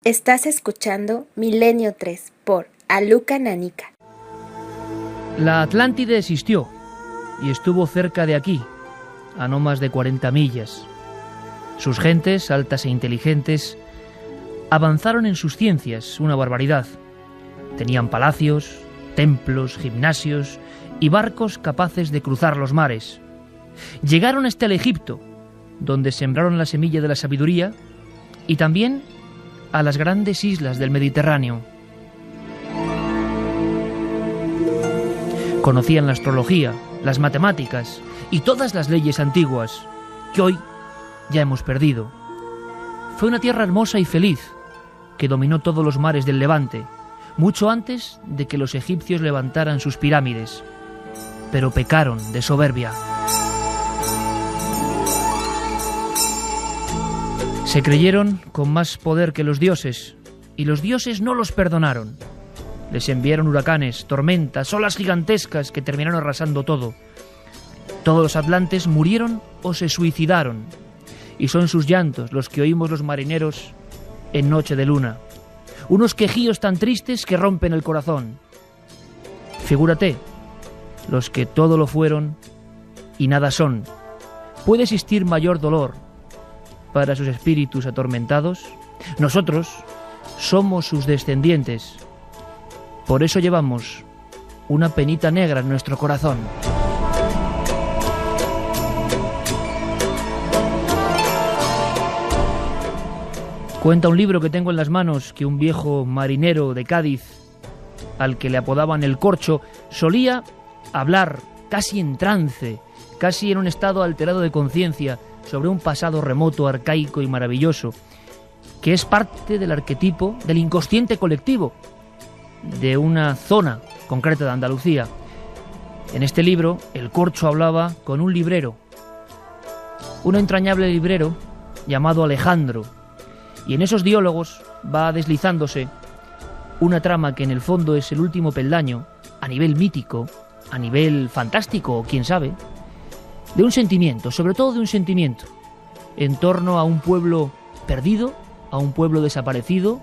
Estás escuchando Milenio 3 por Aluka Nanica. La Atlántide existió y estuvo cerca de aquí, a no más de 40 millas. Sus gentes, altas e inteligentes, avanzaron en sus ciencias una barbaridad. Tenían palacios, templos, gimnasios y barcos capaces de cruzar los mares. Llegaron hasta el Egipto, donde sembraron la semilla de la sabiduría, y también a las grandes islas del Mediterráneo. Conocían la astrología, las matemáticas y todas las leyes antiguas, que hoy ya hemos perdido. Fue una tierra hermosa y feliz, que dominó todos los mares del Levante, mucho antes de que los egipcios levantaran sus pirámides. Pero pecaron de soberbia. Se creyeron con más poder que los dioses, y los dioses no los perdonaron. Les enviaron huracanes, tormentas, olas gigantescas que terminaron arrasando todo. Todos los atlantes murieron o se suicidaron, y son sus llantos los que oímos los marineros en noche de luna. Unos quejíos tan tristes que rompen el corazón. Figúrate, los que todo lo fueron y nada son. ¿Puede existir mayor dolor para sus espíritus atormentados? Nosotros somos sus descendientes. Por eso llevamos una penita negra en nuestro corazón. Cuenta un libro que tengo en las manos que un viejo marinero de Cádiz, al que le apodaban el Corcho, solía hablar casi en trance, casi en un estado alterado de conciencia, sobre un pasado remoto, arcaico y maravilloso, que es parte del arquetipo del inconsciente colectivo de una zona concreta de Andalucía. En este libro, el Corcho hablaba con un librero, un entrañable librero llamado Alejandro, y en esos diálogos va deslizándose una trama que en el fondo es el último peldaño, a nivel mítico, a nivel fantástico, o quién sabe, de un sentimiento, sobre todo de un sentimiento, en torno a un pueblo perdido, a un pueblo desaparecido,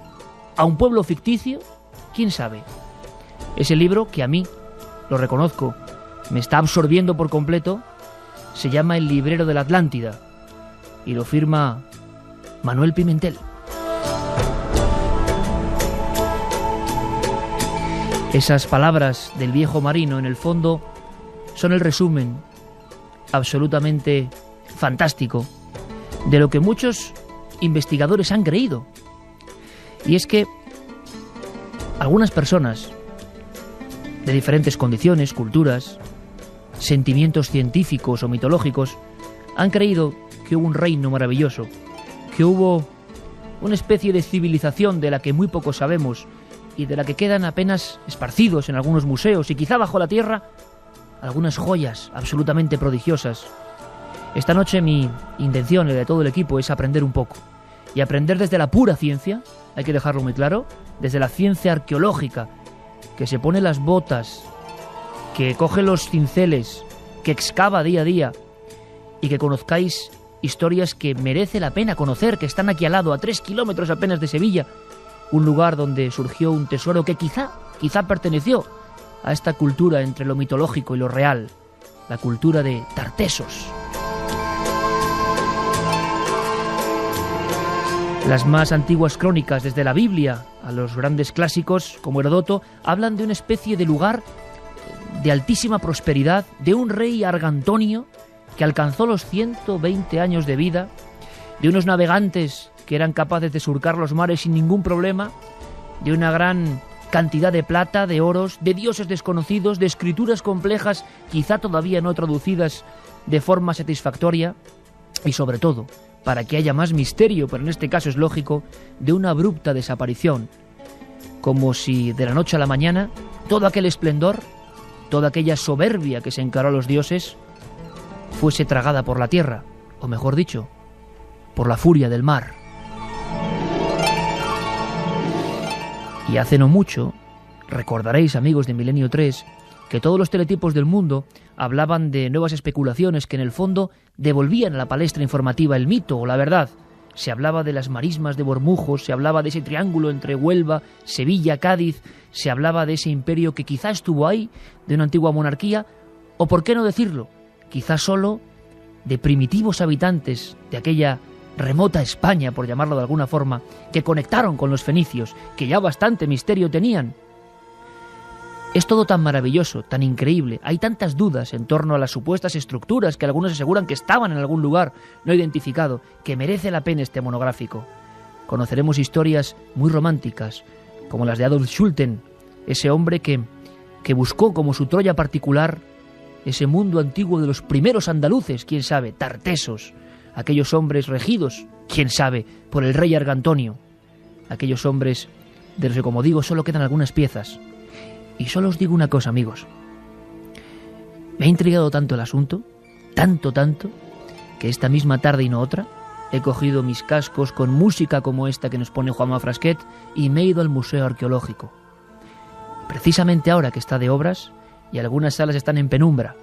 a un pueblo ficticio, quién sabe. Ese libro, que a mí, lo reconozco, me está absorbiendo por completo, se llama El librero de la Atlántida, y lo firma Manuel Pimentel. Esas palabras del viejo marino, en el fondo, son el resumen absolutamente fantástico de lo que muchos investigadores han creído. Y es que algunas personas de diferentes condiciones, culturas, sentimientos científicos o mitológicos han creído que hubo un reino maravilloso, que hubo una especie de civilización de la que muy poco sabemos y de la que quedan apenas esparcidos en algunos museos y quizá bajo la tierra algunas joyas absolutamente prodigiosas. Esta noche mi intención y la de todo el equipo es aprender un poco. Y aprender desde la pura ciencia, hay que dejarlo muy claro, desde la ciencia arqueológica, que se pone las botas, que coge los cinceles, que excava día a día, y que conozcáis historias que merece la pena conocer, que están aquí al lado, a 3 kilómetros apenas de Sevilla, un lugar donde surgió un tesoro que quizá perteneció a esta cultura entre lo mitológico y lo real, la cultura de Tartesos. Las más antiguas crónicas, desde la Biblia a los grandes clásicos como Heródoto, hablan de una especie de lugar de altísima prosperidad, de un rey Argantonio que alcanzó los 120 años de vida, de unos navegantes que eran capaces de surcar los mares sin ningún problema, de una gran cantidad de plata, de oros, de dioses desconocidos, de escrituras complejas, quizá todavía no traducidas de forma satisfactoria, y sobre todo, para que haya más misterio, pero en este caso es lógico, de una abrupta desaparición, como si de la noche a la mañana todo aquel esplendor, toda aquella soberbia que se encaró a los dioses, fuese tragada por la tierra, o mejor dicho, por la furia del mar. Y hace no mucho, recordaréis, amigos de Milenio 3, que todos los teletipos del mundo hablaban de nuevas especulaciones que en el fondo devolvían a la palestra informativa el mito o la verdad, se hablaba de las marismas de Bormujos, se hablaba de ese triángulo entre Huelva, Sevilla, Cádiz, se hablaba de ese imperio que quizá estuvo ahí, de una antigua monarquía, o por qué no decirlo, quizá solo de primitivos habitantes de aquella remota España, por llamarlo de alguna forma, que conectaron con los fenicios, que ya bastante misterio tenían. Es todo tan maravilloso, tan increíble, hay tantas dudas en torno a las supuestas estructuras que algunos aseguran que estaban en algún lugar no identificado, que merece la pena este monográfico. Conoceremos historias muy románticas, como las de Adolf Schulten, ese hombre que buscó como su Troya particular ese mundo antiguo de los primeros andaluces, quién sabe, tartesos, aquellos hombres regidos, quién sabe, por el rey Argantonio, aquellos hombres de los que, como digo, solo quedan algunas piezas. Y solo os digo una cosa, amigos. Me ha intrigado tanto el asunto, tanto, que esta misma tarde y no otra, he cogido mis cascos con música como esta que nos pone Juanma Frasquet y me he ido al Museo Arqueológico. Precisamente ahora que está de obras y algunas salas están en penumbra,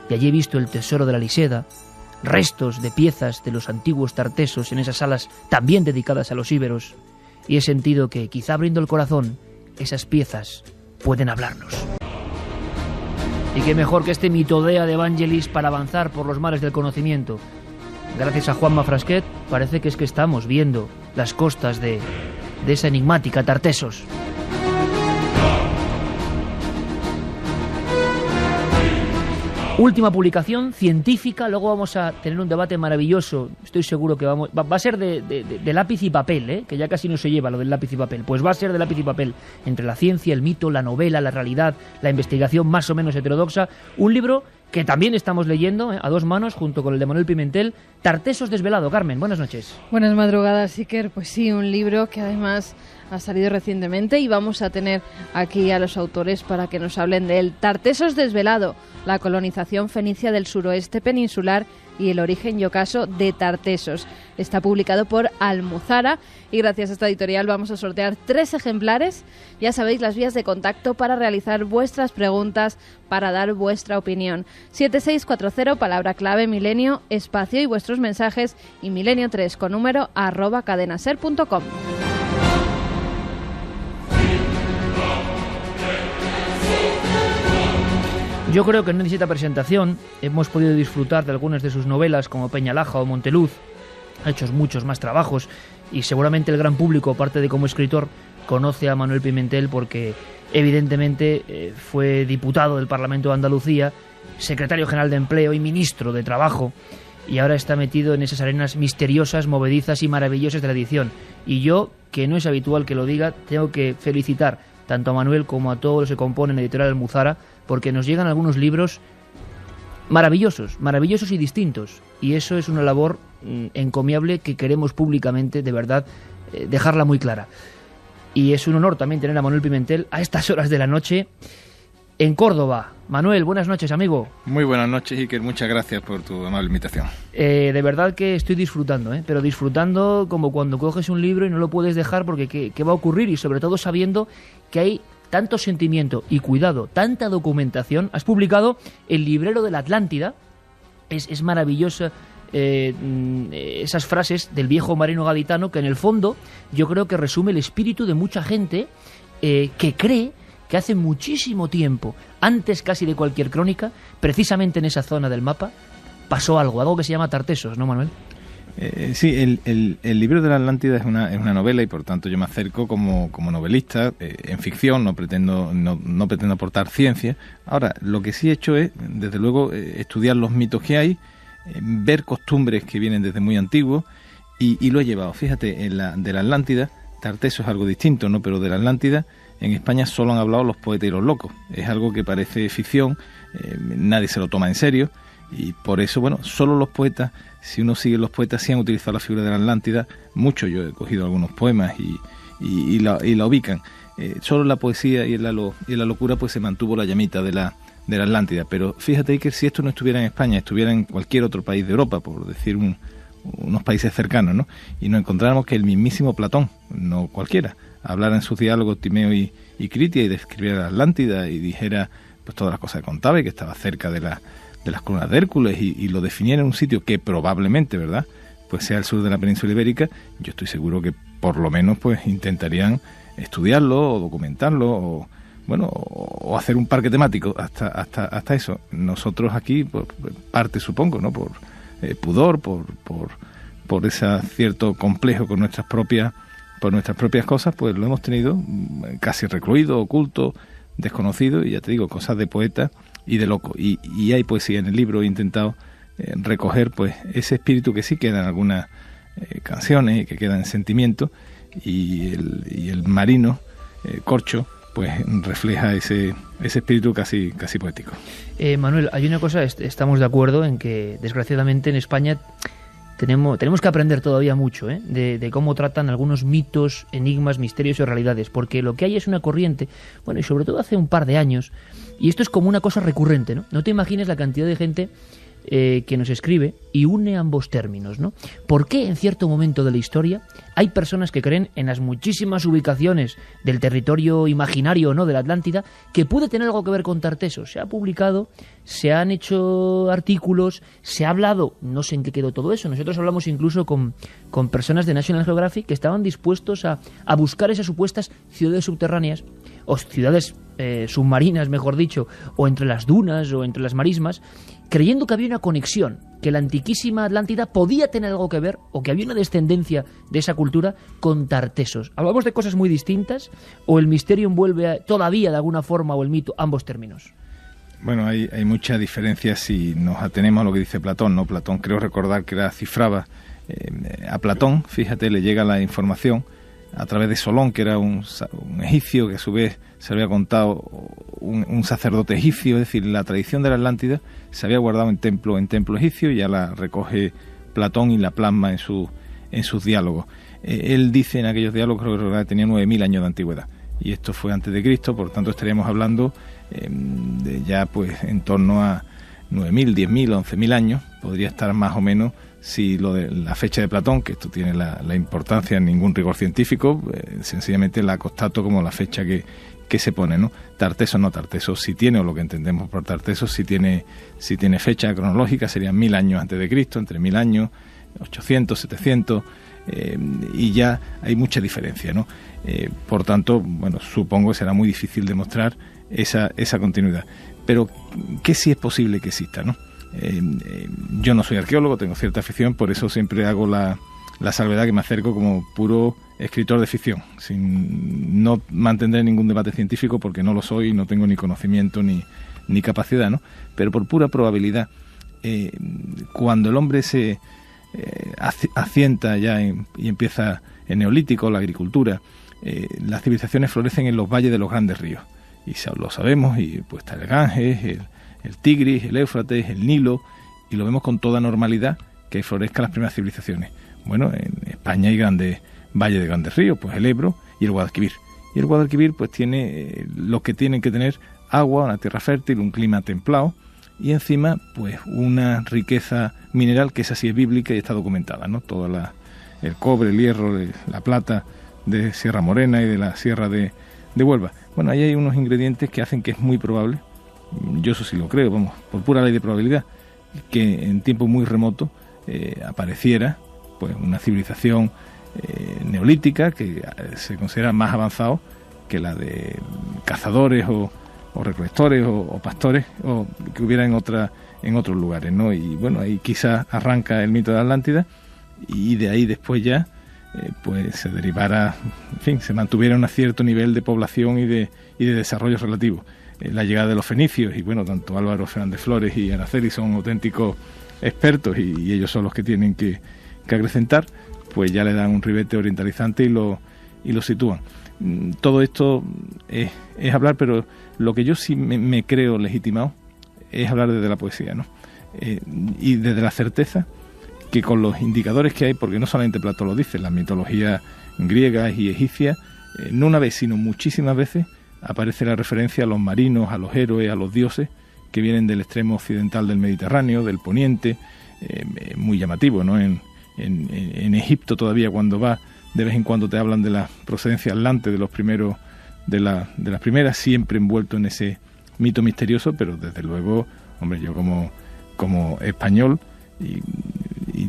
y allí he visto el tesoro de la Liseda, restos de piezas de los antiguos tartesos en esas salas también dedicadas a los íberos, y he sentido que, quizá abriendo el corazón, esas piezas pueden hablarnos. Y qué mejor que este mitodea de Evangelis para avanzar por los mares del conocimiento. Gracias a Juanma Frasquet, parece que estamos viendo las costas de esa enigmática Tartesos. Última publicación científica, luego vamos a tener un debate maravilloso, estoy seguro que va a ser de lápiz y papel, que ya casi no se lleva lo del lápiz y papel, pues va a ser de lápiz y papel, entre la ciencia, el mito, la novela, la realidad, la investigación más o menos heterodoxa, un libro que también estamos leyendo a dos manos, junto con el de Manuel Pimentel, Tartesos desvelado. Carmen, buenas noches. Buenas madrugadas, Iker. Pues sí, un libro que además ha salido recientemente y vamos a tener aquí a los autores para que nos hablen de él. Tartesos desvelado, la colonización fenicia del suroeste peninsular y el origen y ocaso de Tartesos. Está publicado por Almuzara y gracias a esta editorial vamos a sortear 3 ejemplares. Ya sabéis las vías de contacto para realizar vuestras preguntas, para dar vuestra opinión. 7640, palabra clave, milenio, espacio y vuestros mensajes, y milenio3 con número @cadenaser.com. Yo creo que no necesita presentación. Hemos podido disfrutar de algunas de sus novelas como Peñalaja o Monteluz. Ha hecho muchos más trabajos y seguramente el gran público, aparte de como escritor, conoce a Manuel Pimentel porque evidentemente fue diputado del Parlamento de Andalucía, secretario general de Empleo y ministro de Trabajo, y ahora está metido en esas arenas misteriosas, movedizas y maravillosas de la edición. Y yo, que no es habitual que lo diga, tengo que felicitar tanto a Manuel como a todos los que componen Editorial Almuzara, porque nos llegan algunos libros maravillosos y distintos, y eso es una labor encomiable que queremos públicamente, de verdad, dejarla muy clara. Y es un honor también tener a Manuel Pimentel a estas horas de la noche en Córdoba. Manuel, buenas noches, amigo. Muy buenas noches, Iker, muchas gracias por tu amable invitación. De verdad que estoy disfrutando, pero disfrutando como cuando coges un libro y no lo puedes dejar porque ¿qué va a ocurrir? Y sobre todo sabiendo que hay tanto sentimiento y cuidado, tanta documentación. Has publicado El librero de la Atlántida, es maravillosa esas frases del viejo marino gaditano que en el fondo yo creo que resume el espíritu de mucha gente que cree que hace muchísimo tiempo, antes casi de cualquier crónica, precisamente en esa zona del mapa, pasó algo que se llama Tartesos, ¿no, Manuel? Sí, el libro de la Atlántida es una novela y por tanto yo me acerco como novelista en ficción, no pretendo aportar ciencia. Ahora, lo que sí he hecho es, desde luego, estudiar los mitos que hay, ver costumbres que vienen desde muy antiguos y lo he llevado. Fíjate, de la Atlántida, Tartesos es algo distinto, ¿no? Pero de la Atlántida en España solo han hablado los poetas y los locos. Es algo que parece ficción, nadie se lo toma en serio. Y por eso, bueno, solo los poetas, si uno sigue los poetas, sí han utilizado la figura de la Atlántida, mucho. Yo he cogido algunos poemas y la ubican. Solo en la poesía y en la locura pues se mantuvo la llamita de la Atlántida. Pero fíjate que si esto no estuviera en España, estuviera en cualquier otro país de Europa, por decir unos países cercanos, ¿no? Y nos encontráramos que el mismísimo Platón, no cualquiera, hablara en sus diálogos Timeo y Critia y describiera la Atlántida y dijera pues todas las cosas que contaba y que estaba cerca de las columnas de Hércules y lo definiera en un sitio que probablemente, ¿verdad?, pues sea el sur de la península ibérica, yo estoy seguro que por lo menos pues intentarían estudiarlo o documentarlo o hacer un parque temático hasta eso. Nosotros aquí, por parte supongo, ¿no? Por pudor, por ese cierto complejo con nuestras propias cosas, pues lo hemos tenido casi recluido, oculto, desconocido, y ya te digo, cosas de poeta y de loco. Y hay poesía en el libro, he intentado recoger pues ese espíritu que sí queda en algunas canciones y que queda en sentimiento, y el marino, Corcho, pues refleja ese espíritu casi poético. Manuel, hay una cosa, estamos de acuerdo en que desgraciadamente en España tenemos que aprender todavía mucho de cómo tratan algunos mitos, enigmas, misterios y realidades, porque lo que hay es una corriente, bueno, y sobre todo hace un par de años, y esto es como una cosa recurrente, ¿no? No te imagines la cantidad de gente que nos escribe y une ambos términos, ¿no? ¿Por qué en cierto momento de la historia hay personas que creen en las muchísimas ubicaciones del territorio imaginario, ¿no?, de la Atlántida, que puede tener algo que ver con Tartessos? Se ha publicado, se han hecho artículos, se ha hablado, no sé en qué quedó todo eso. Nosotros hablamos incluso con personas de National Geographic que estaban dispuestos a buscar esas supuestas ciudades subterráneas o ciudades submarinas, mejor dicho, o entre las dunas o entre las marismas, creyendo que había una conexión, que la antiquísima Atlántida podía tener algo que ver, o que había una descendencia de esa cultura con Tartessos. ¿Hablamos de cosas muy distintas, o el misterio envuelve todavía de alguna forma, o el mito, ambos términos? Bueno, hay mucha diferencia si nos atenemos a lo que dice Platón, ¿no? Platón, creo recordar que la cifraba. A Platón, fíjate, le llega la información a través de Solón, que era un egipcio, que a su vez se había contado un sacerdote egipcio. Es decir, la tradición de la Atlántida se había guardado en templo egipcio, y ya la recoge Platón y la plasma en sus diálogos. Él dice en aquellos diálogos, creo que tenía 9.000 años de antigüedad, y esto fue antes de Cristo, por tanto estaríamos hablando de ya pues en torno a 9.000, 10.000, 11.000 años, podría estar más o menos. Si lo de la fecha de Platón, que esto tiene la importancia en ningún rigor científico, sencillamente la constato como la fecha que se pone, ¿no? Tartessos no, Tartessos sí tiene, o lo que entendemos por Tartessos sí tiene fecha cronológica, serían 1.000 años antes de Cristo, entre 1.000 años, 800, 700, y ya hay mucha diferencia, ¿no? Por tanto, bueno, supongo que será muy difícil demostrar esa continuidad. Pero que sí es posible que exista, ¿no? Yo no soy arqueólogo, tengo cierta afición, por eso siempre hago la salvedad que me acerco como puro escritor de ficción, sin no mantener ningún debate científico, porque no lo soy, no tengo ni conocimiento ni capacidad, ¿no? Pero por pura probabilidad, cuando el hombre se asienta ya y empieza el neolítico, la agricultura, las civilizaciones florecen en los valles de los grandes ríos, y lo sabemos, y pues está el Ganges, el Tigris, el Éufrates, el Nilo, y lo vemos con toda normalidad que florezcan las primeras civilizaciones. Bueno, en España hay grandes valles de grandes ríos, pues el Ebro y el Guadalquivir. Y el Guadalquivir pues tiene lo que tienen que tener: agua, una tierra fértil, un clima templado, y encima pues una riqueza mineral que esa sí es bíblica y está documentada, ¿no? El cobre, el hierro, la plata de Sierra Morena y de la Sierra de Huelva. Bueno, ahí hay unos ingredientes que hacen que es muy probable, yo eso sí lo creo, vamos, por pura ley de probabilidad, que en tiempo muy remoto apareciera pues una civilización neolítica que se considera más avanzado que la de cazadores o recolectores o pastores o que hubiera en otros lugares, ¿no? Y bueno, ahí quizás arranca el mito de la Atlántida, y de ahí después ya pues se derivara, en fin, se mantuviera un cierto nivel de población y de desarrollo relativo. La llegada de los fenicios, y bueno, tanto Álvaro Fernández Flores y Araceli son auténticos expertos, y ellos son los que tienen que acrecentar, pues ya le dan un ribete orientalizante y lo sitúan. Todo esto es hablar, pero lo que yo sí me creo legitimado es hablar desde la poesía, ¿no? Y desde la certeza que con los indicadores que hay, porque no solamente Platón lo dice, las mitologías griegas y egipcias, no una vez, sino muchísimas veces, aparece la referencia a los marinos, a los héroes, a los dioses que vienen del extremo occidental del Mediterráneo, del poniente, muy llamativo, ¿no? En Egipto todavía, cuando va, de vez en cuando te hablan de la procedencia atlante de los primeros, de las primeras, siempre envuelto en ese mito misterioso, pero desde luego, hombre, yo como español y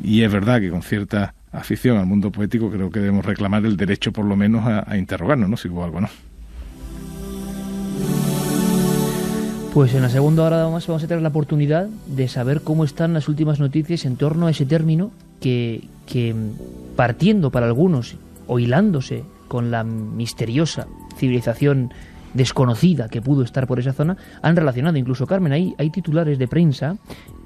y es verdad que con cierta afición al mundo poético creo que debemos reclamar el derecho por lo menos a interrogarnos, ¿no? Si hubo algo, ¿no? Pues en la segunda hora vamos a tener la oportunidad de saber cómo están las últimas noticias en torno a ese término que partiendo para algunos o hilándose con la misteriosa civilización desconocida que pudo estar por esa zona, han relacionado. Incluso, Carmen, hay titulares de prensa.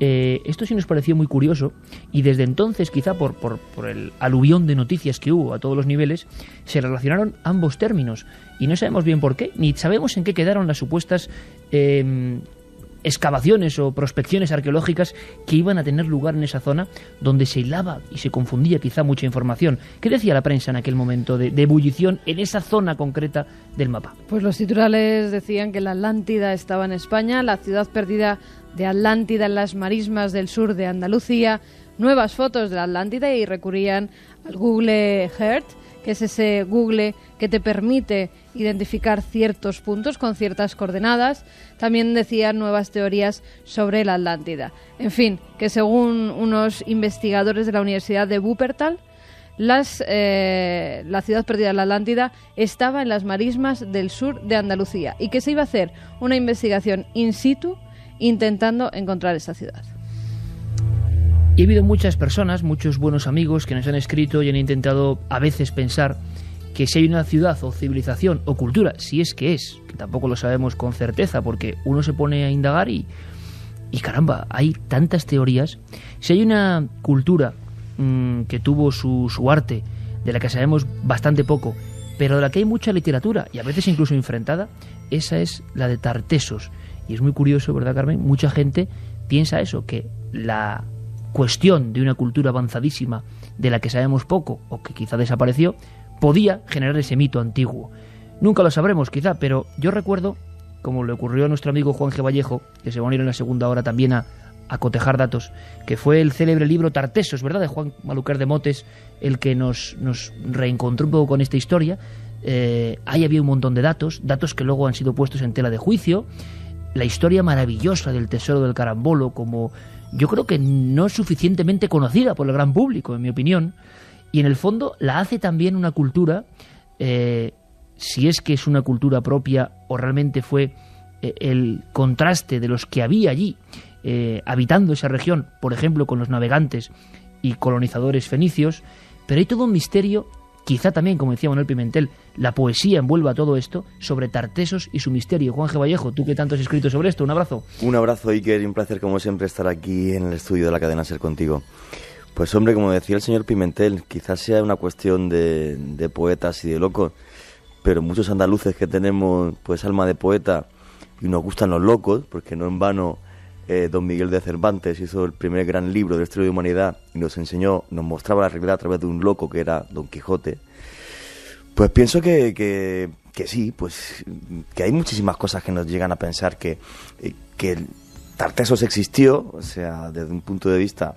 Esto sí nos pareció muy curioso, y desde entonces, quizá por el aluvión de noticias que hubo a todos los niveles, se relacionaron ambos términos, y no sabemos bien por qué, ni sabemos en qué quedaron las supuestas excavaciones o prospecciones arqueológicas que iban a tener lugar en esa zona, donde se hilaba y se confundía quizá mucha información. ¿Qué decía la prensa en aquel momento de ebullición en esa zona concreta del mapa? Pues los titulares decían que la Atlántida estaba en España, la ciudad perdida de Atlántida en las marismas del sur de Andalucía, nuevas fotos de la Atlántida, y recurrían al Google Earth, que es ese Google que te permite identificar ciertos puntos con ciertas coordenadas. También decían nuevas teorías sobre la Atlántida. En fin, que según unos investigadores de la Universidad de Wuppertal, la ciudad perdida de la Atlántida estaba en las marismas del sur de Andalucía, y que se iba a hacer una investigación in situ intentando encontrar esa ciudad. Y ha habido muchas personas, muchos buenos amigos que nos han escrito y han intentado a veces pensar que si hay una ciudad o civilización o cultura, si es que tampoco lo sabemos con certeza, porque uno se pone a indagar y caramba, hay tantas teorías. Si hay una cultura que tuvo su arte, de la que sabemos bastante poco, pero de la que hay mucha literatura y a veces incluso enfrentada, esa es la de Tartessos. Y es muy curioso, ¿verdad, Carmen? Mucha gente piensa eso, que la cuestión de una cultura avanzadísima de la que sabemos poco o que quizá desapareció podía generar ese mito antiguo. Nunca lo sabremos quizá, pero yo recuerdo, como le ocurrió a nuestro amigo Juan G. Vallejo, que se va a unir en la segunda hora también a cotejar datos, que fue el célebre libro Tartessos, ¿verdad?, de Juan Maluquer de Motes, el que nos reencontró un poco con esta historia. Ahí había un montón de datos que luego han sido puestos en tela de juicio. La historia maravillosa del tesoro del carambolo, como yo creo que no es suficientemente conocida por el gran público, en mi opinión, y en el fondo la hace también una cultura, si es que es una cultura propia o realmente fue el contraste de los que había allí habitando esa región, por ejemplo con los navegantes y colonizadores fenicios. Pero hay todo un misterio, quizá también, como decía Manuel Pimentel, la poesía envuelva todo esto, sobre Tartessos y su misterio. Juan G. Vallejo, tú que tanto has escrito sobre esto, un abrazo. Un abrazo, Iker, y un placer como siempre estar aquí en el estudio de la cadena SER contigo. Pues hombre, como decía el señor Pimentel, quizás sea una cuestión de poetas y de locos, pero muchos andaluces que tenemos pues alma de poeta y nos gustan los locos, porque no en vano don Miguel de Cervantes hizo el primer gran libro de la historia de la humanidad y nos mostraba la realidad a través de un loco que era Don Quijote. Pues pienso que sí, pues que hay muchísimas cosas que nos llegan a pensar que Tartessos existió, o sea, desde un punto de vista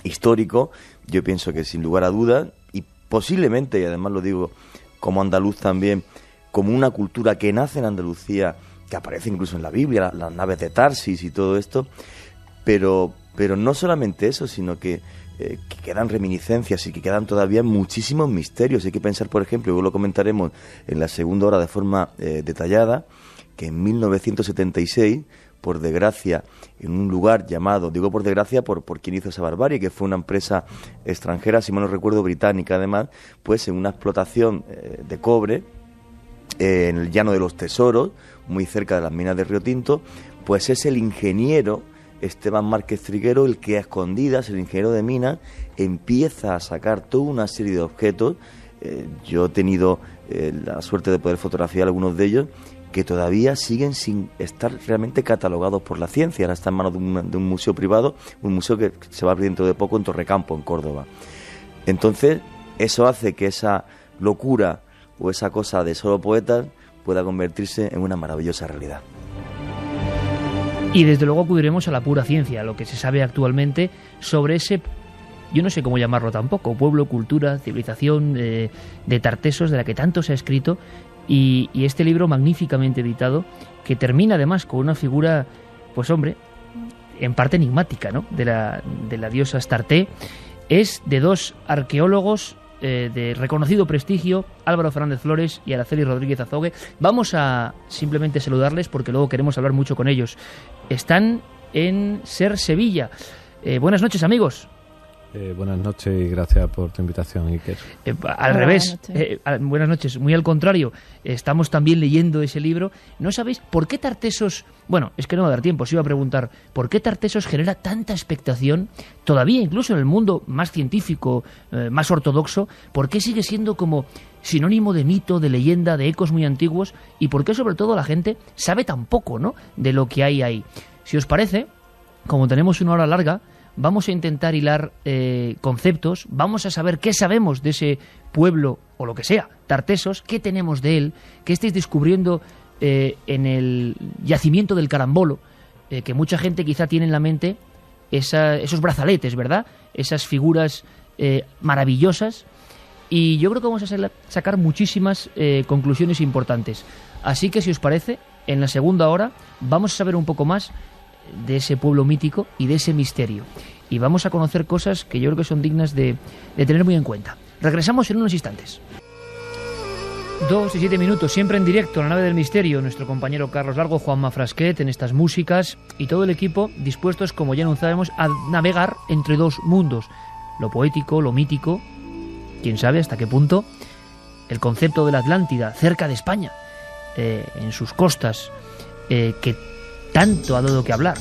histórico. Yo pienso que sin lugar a dudas, y posiblemente, y además lo digo como andaluz también, como una cultura que nace en Andalucía, que aparece incluso en la Biblia, las naves de Tarsis y todo esto, pero no solamente eso, sino que quedan reminiscencias y que quedan todavía muchísimos misterios. Hay que pensar, por ejemplo, y luego lo comentaremos en la segunda hora de forma detallada, que en 1976, por desgracia, en un lugar llamado, digo por desgracia por quien hizo esa barbarie, que fue una empresa extranjera, si mal no recuerdo británica además, pues en una explotación de cobre en el Llano de los Tesoros, muy cerca de las minas de Río Tinto, pues es el ingeniero Esteban Márquez Triguero el que a escondidas, el ingeniero de minas, empieza a sacar toda una serie de objetos. Yo he tenido la suerte de poder fotografiar algunos de ellos, que todavía siguen sin estar realmente catalogados por la ciencia. Ahora está en manos de un museo privado, un museo que se va a abrir dentro de poco en Torrecampo, en Córdoba. Entonces, eso hace que esa locura o esa cosa de solo poetas pueda convertirse en una maravillosa realidad. Y desde luego acudiremos a la pura ciencia, a lo que se sabe actualmente sobre ese, yo no sé cómo llamarlo tampoco, pueblo, cultura, civilización de Tartessos, de la que tanto se ha escrito, y este libro magníficamente editado, que termina además con una figura, pues hombre, en parte enigmática, ¿no?, de la diosa Astarte, Es de dos arqueólogos de reconocido prestigio, Álvaro Fernández Flores y Araceli Rodríguez Azogue. Vamos a simplemente saludarles porque luego queremos hablar mucho con ellos. Están en Ser Sevilla. Buenas noches, amigos. Buenas noches y gracias por tu invitación, Iker. Al revés, buenas noches, muy al contrario, estamos también leyendo ese libro. ¿No sabéis por qué Tartessos? Bueno, es que no va a dar tiempo, os iba a preguntar, ¿por qué Tartessos genera tanta expectación, todavía incluso en el mundo más científico, más ortodoxo? ¿Por qué sigue siendo como sinónimo de mito, de leyenda, de ecos muy antiguos? ¿Y por qué sobre todo la gente sabe tan poco, ¿no?, de lo que hay ahí? Si os parece, como tenemos una hora larga, vamos a intentar hilar conceptos, vamos a saber qué sabemos de ese pueblo, o lo que sea, Tartessos, qué tenemos de él, qué estáis descubriendo en el yacimiento del Carambolo, que mucha gente quizá tiene en la mente esos brazaletes, ¿verdad? Esas figuras maravillosas, y yo creo que vamos a sacar muchísimas conclusiones importantes. Así que si os parece, en la segunda hora vamos a saber un poco más de ese pueblo mítico y de ese misterio. Y vamos a conocer cosas que yo creo que son dignas de tener muy en cuenta. Regresamos en unos instantes. 2 y 7 minutos, siempre en directo en la nave del misterio. Nuestro compañero Carlos Largo, Juanma Frasquet en estas músicas y todo el equipo dispuestos, como ya anunciábamos, a navegar entre dos mundos. Lo poético, lo mítico, quién sabe hasta qué punto, el concepto de la Atlántida, cerca de España, en sus costas, que tanto ha dado que hablar,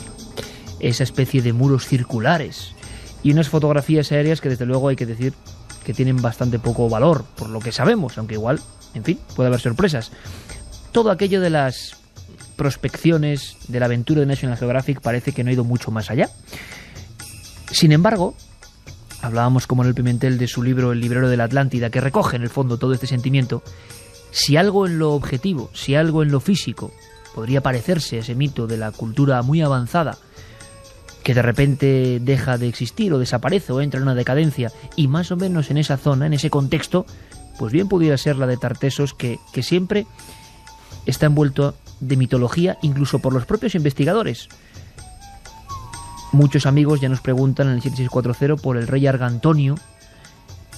esa especie de muros circulares y unas fotografías aéreas que desde luego hay que decir que tienen bastante poco valor por lo que sabemos, aunque igual, en fin, puede haber sorpresas. Todo aquello de las prospecciones de la aventura de National Geographic parece que no ha ido mucho más allá. Sin embargo, hablábamos como en el Pimentel de su libro El librero de la Atlántida, que recoge en el fondo todo este sentimiento. Si algo en lo objetivo, si algo en lo físico podría parecerse a ese mito de la cultura muy avanzada, que de repente deja de existir o desaparece o entra en una decadencia, y más o menos en esa zona, en ese contexto, pues bien pudiera ser la de Tartessos, que siempre está envuelto de mitología, incluso por los propios investigadores. Muchos amigos ya nos preguntan en el 7640 por el rey Argantonio,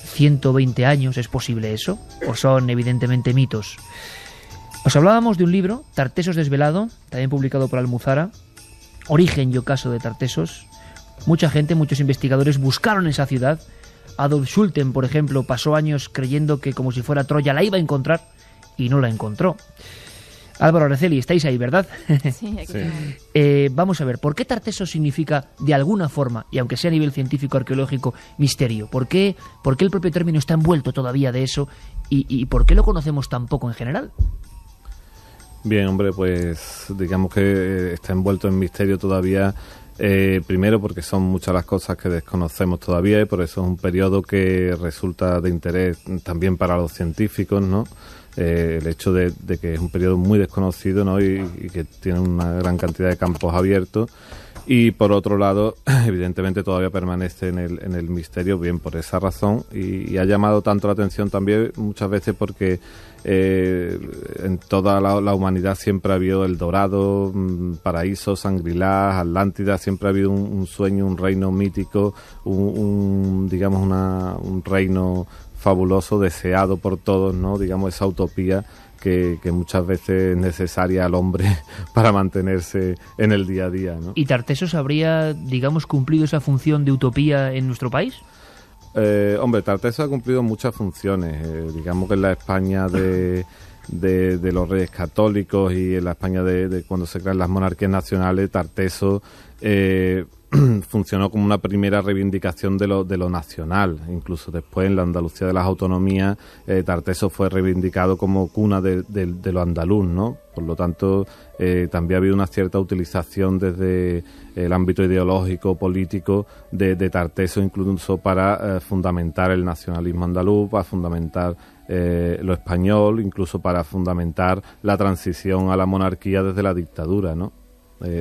120 años, ¿es posible eso? ¿O son evidentemente mitos? Os hablábamos de un libro, Tartessos desvelado, también publicado por Almuzara, Origen y ocaso de Tartessos. Mucha gente, muchos investigadores buscaron esa ciudad. Adolf Schulten, por ejemplo, pasó años creyendo que como si fuera Troya la iba a encontrar y no la encontró. Álvaro, Araceli, estáis ahí, ¿verdad? Sí, aquí. Vamos a ver, ¿por qué Tartessos significa de alguna forma, y aunque sea a nivel científico arqueológico, misterio? ¿Por qué el propio término está envuelto todavía de eso? ¿Y por qué lo conocemos tan poco en general? Bien, hombre, pues digamos que está envuelto en misterio todavía, primero porque son muchas las cosas que desconocemos todavía y por eso es un periodo que resulta de interés también para los científicos, ¿no? El hecho de que es un periodo muy desconocido, ¿no? y que tiene una gran cantidad de campos abiertos. Y por otro lado, evidentemente todavía permanece en el misterio, bien por esa razón, y ha llamado tanto la atención también muchas veces porque en toda la humanidad siempre ha habido El Dorado, Paraíso, Shangri-La, Atlántida, siempre ha habido un sueño, un reino mítico, un reino fabuloso, deseado por todos, ¿no? Digamos, esa utopía que muchas veces es necesaria al hombre para mantenerse en el día a día, ¿no? ¿Y Tartessos habría, digamos, cumplido esa función de utopía en nuestro país? Hombre, Tartessos ha cumplido muchas funciones. Digamos que en la España de los reyes católicos y en la España de cuando se crean las monarquías nacionales, Tartessos funcionó como una primera reivindicación de lo nacional. Incluso después en la Andalucía de las autonomías, Tartessos fue reivindicado como cuna de lo andaluz, ¿no? Por lo tanto, también ha habido una cierta utilización desde el ámbito ideológico, político, de Tartessos, incluso para fundamentar el nacionalismo andaluz, para fundamentar lo español, incluso para fundamentar la transición a la monarquía desde la dictadura, ¿no?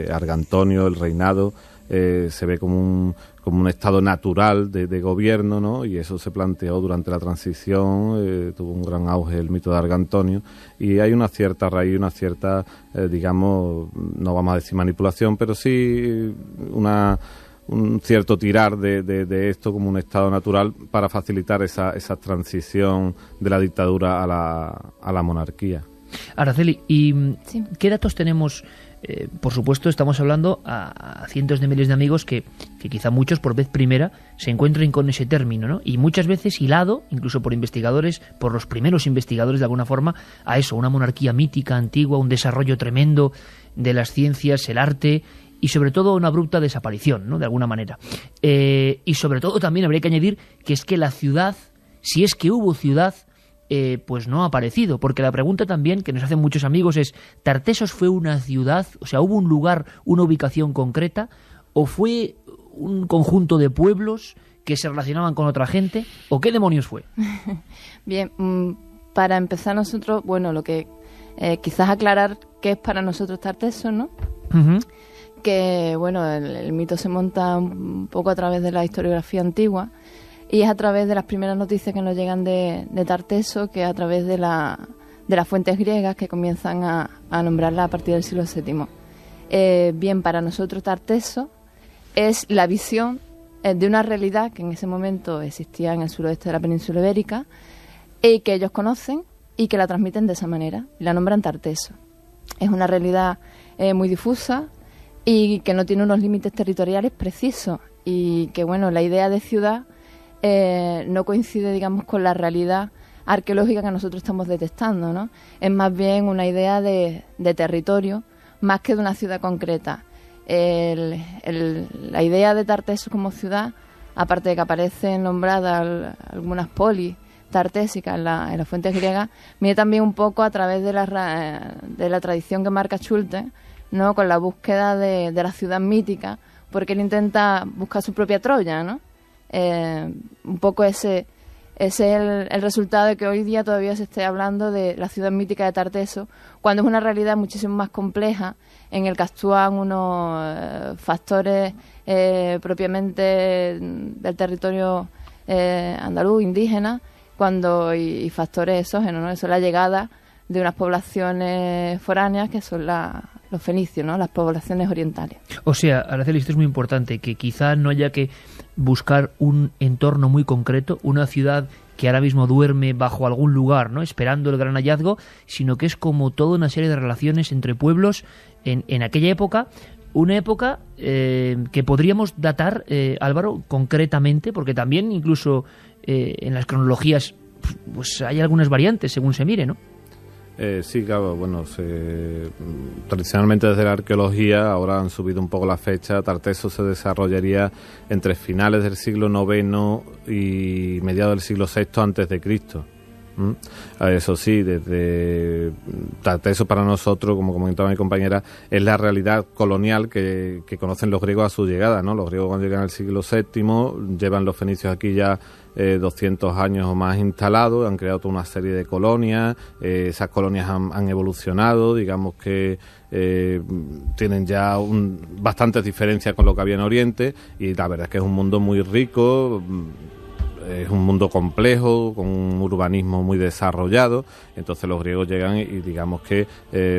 Argantonio, el reinado, se ve como un estado natural de gobierno, ¿no? Y eso se planteó durante la transición, tuvo un gran auge el mito de Argantonio, y hay una cierta raíz, una cierta, digamos, no vamos a decir manipulación, pero sí una un cierto tirar de esto como un estado natural para facilitar esa transición de la dictadura a la monarquía. Araceli, ¿y Sí. qué datos tenemos? Por supuesto, estamos hablando a cientos de miles de amigos que quizá muchos por vez primera se encuentren con ese término, ¿no? Y muchas veces hilado, incluso por investigadores, por los primeros investigadores de alguna forma, a eso, una monarquía mítica, antigua, un desarrollo tremendo de las ciencias, el arte y sobre todo una abrupta desaparición, ¿no? De alguna manera. Y sobre todo también habría que añadir que es que la ciudad, si es que hubo ciudad, pues no ha aparecido, porque la pregunta también que nos hacen muchos amigos es, ¿Tartesos fue una ciudad? O sea, ¿hubo un lugar, una ubicación concreta? ¿O fue un conjunto de pueblos que se relacionaban con otra gente? ¿O qué demonios fue? Bien, para empezar nosotros, bueno, lo que quizás aclarar qué es para nosotros Tartesos, ¿no? Uh-huh. Que, bueno, el mito se monta un poco a través de la historiografía antigua, y es a través de las primeras noticias que nos llegan de Tarteso, que a través de las fuentes griegas que comienzan a nombrarla a partir del siglo VII. Bien, para nosotros Tarteso es la visión de una realidad que en ese momento existía en el suroeste de la península ibérica y que ellos conocen y que la transmiten de esa manera, y la nombran Tarteso. Es una realidad muy difusa y que no tiene unos límites territoriales precisos, y que, bueno, la idea de ciudad no coincide, digamos, con la realidad arqueológica que nosotros estamos detectando, ¿no? Es más bien una idea de territorio más que de una ciudad concreta. La idea de Tartesos como ciudad, aparte de que aparecen nombradas algunas polis tartésicas en las fuentes griegas, viene también un poco a través de la tradición que marca Schulte, ¿no? Con la búsqueda de la ciudad mítica, porque él intenta buscar su propia Troya, ¿no? Un poco ese es el resultado de que hoy día todavía se esté hablando de la ciudad mítica de Tarteso, cuando es una realidad muchísimo más compleja, en el que actúan unos factores propiamente del territorio andaluz, indígena, y factores exógenos, ¿no? Eso es la llegada de unas poblaciones foráneas que son los fenicios, ¿no? Las poblaciones orientales. O sea, Araceli, esto es muy importante, que quizá no haya que buscar un entorno muy concreto, una ciudad que ahora mismo duerme bajo algún lugar, ¿no? Esperando el gran hallazgo, sino que es como toda una serie de relaciones entre pueblos en aquella época, una época que podríamos datar, Álvaro, concretamente, porque también incluso en las cronologías pues hay algunas variantes según se mire, ¿no? Sí, claro, bueno, tradicionalmente desde la arqueología ahora han subido un poco la fecha. Tarteso se desarrollaría entre finales del siglo IX y mediados del siglo VI antes de Cristo. Eso sí, desde Tarteso para nosotros, como comentaba mi compañera, es la realidad colonial que conocen los griegos a su llegada, ¿no? Los griegos cuando llegan al siglo VII llevan los fenicios aquí ya 200 años o más instalados, han creado toda una serie de colonias, esas colonias han evolucionado, digamos que tienen ya bastantes diferencias con lo que había en Oriente, y la verdad es que es un mundo muy rico. Es un mundo complejo, con un urbanismo muy desarrollado. Entonces los griegos llegan y digamos que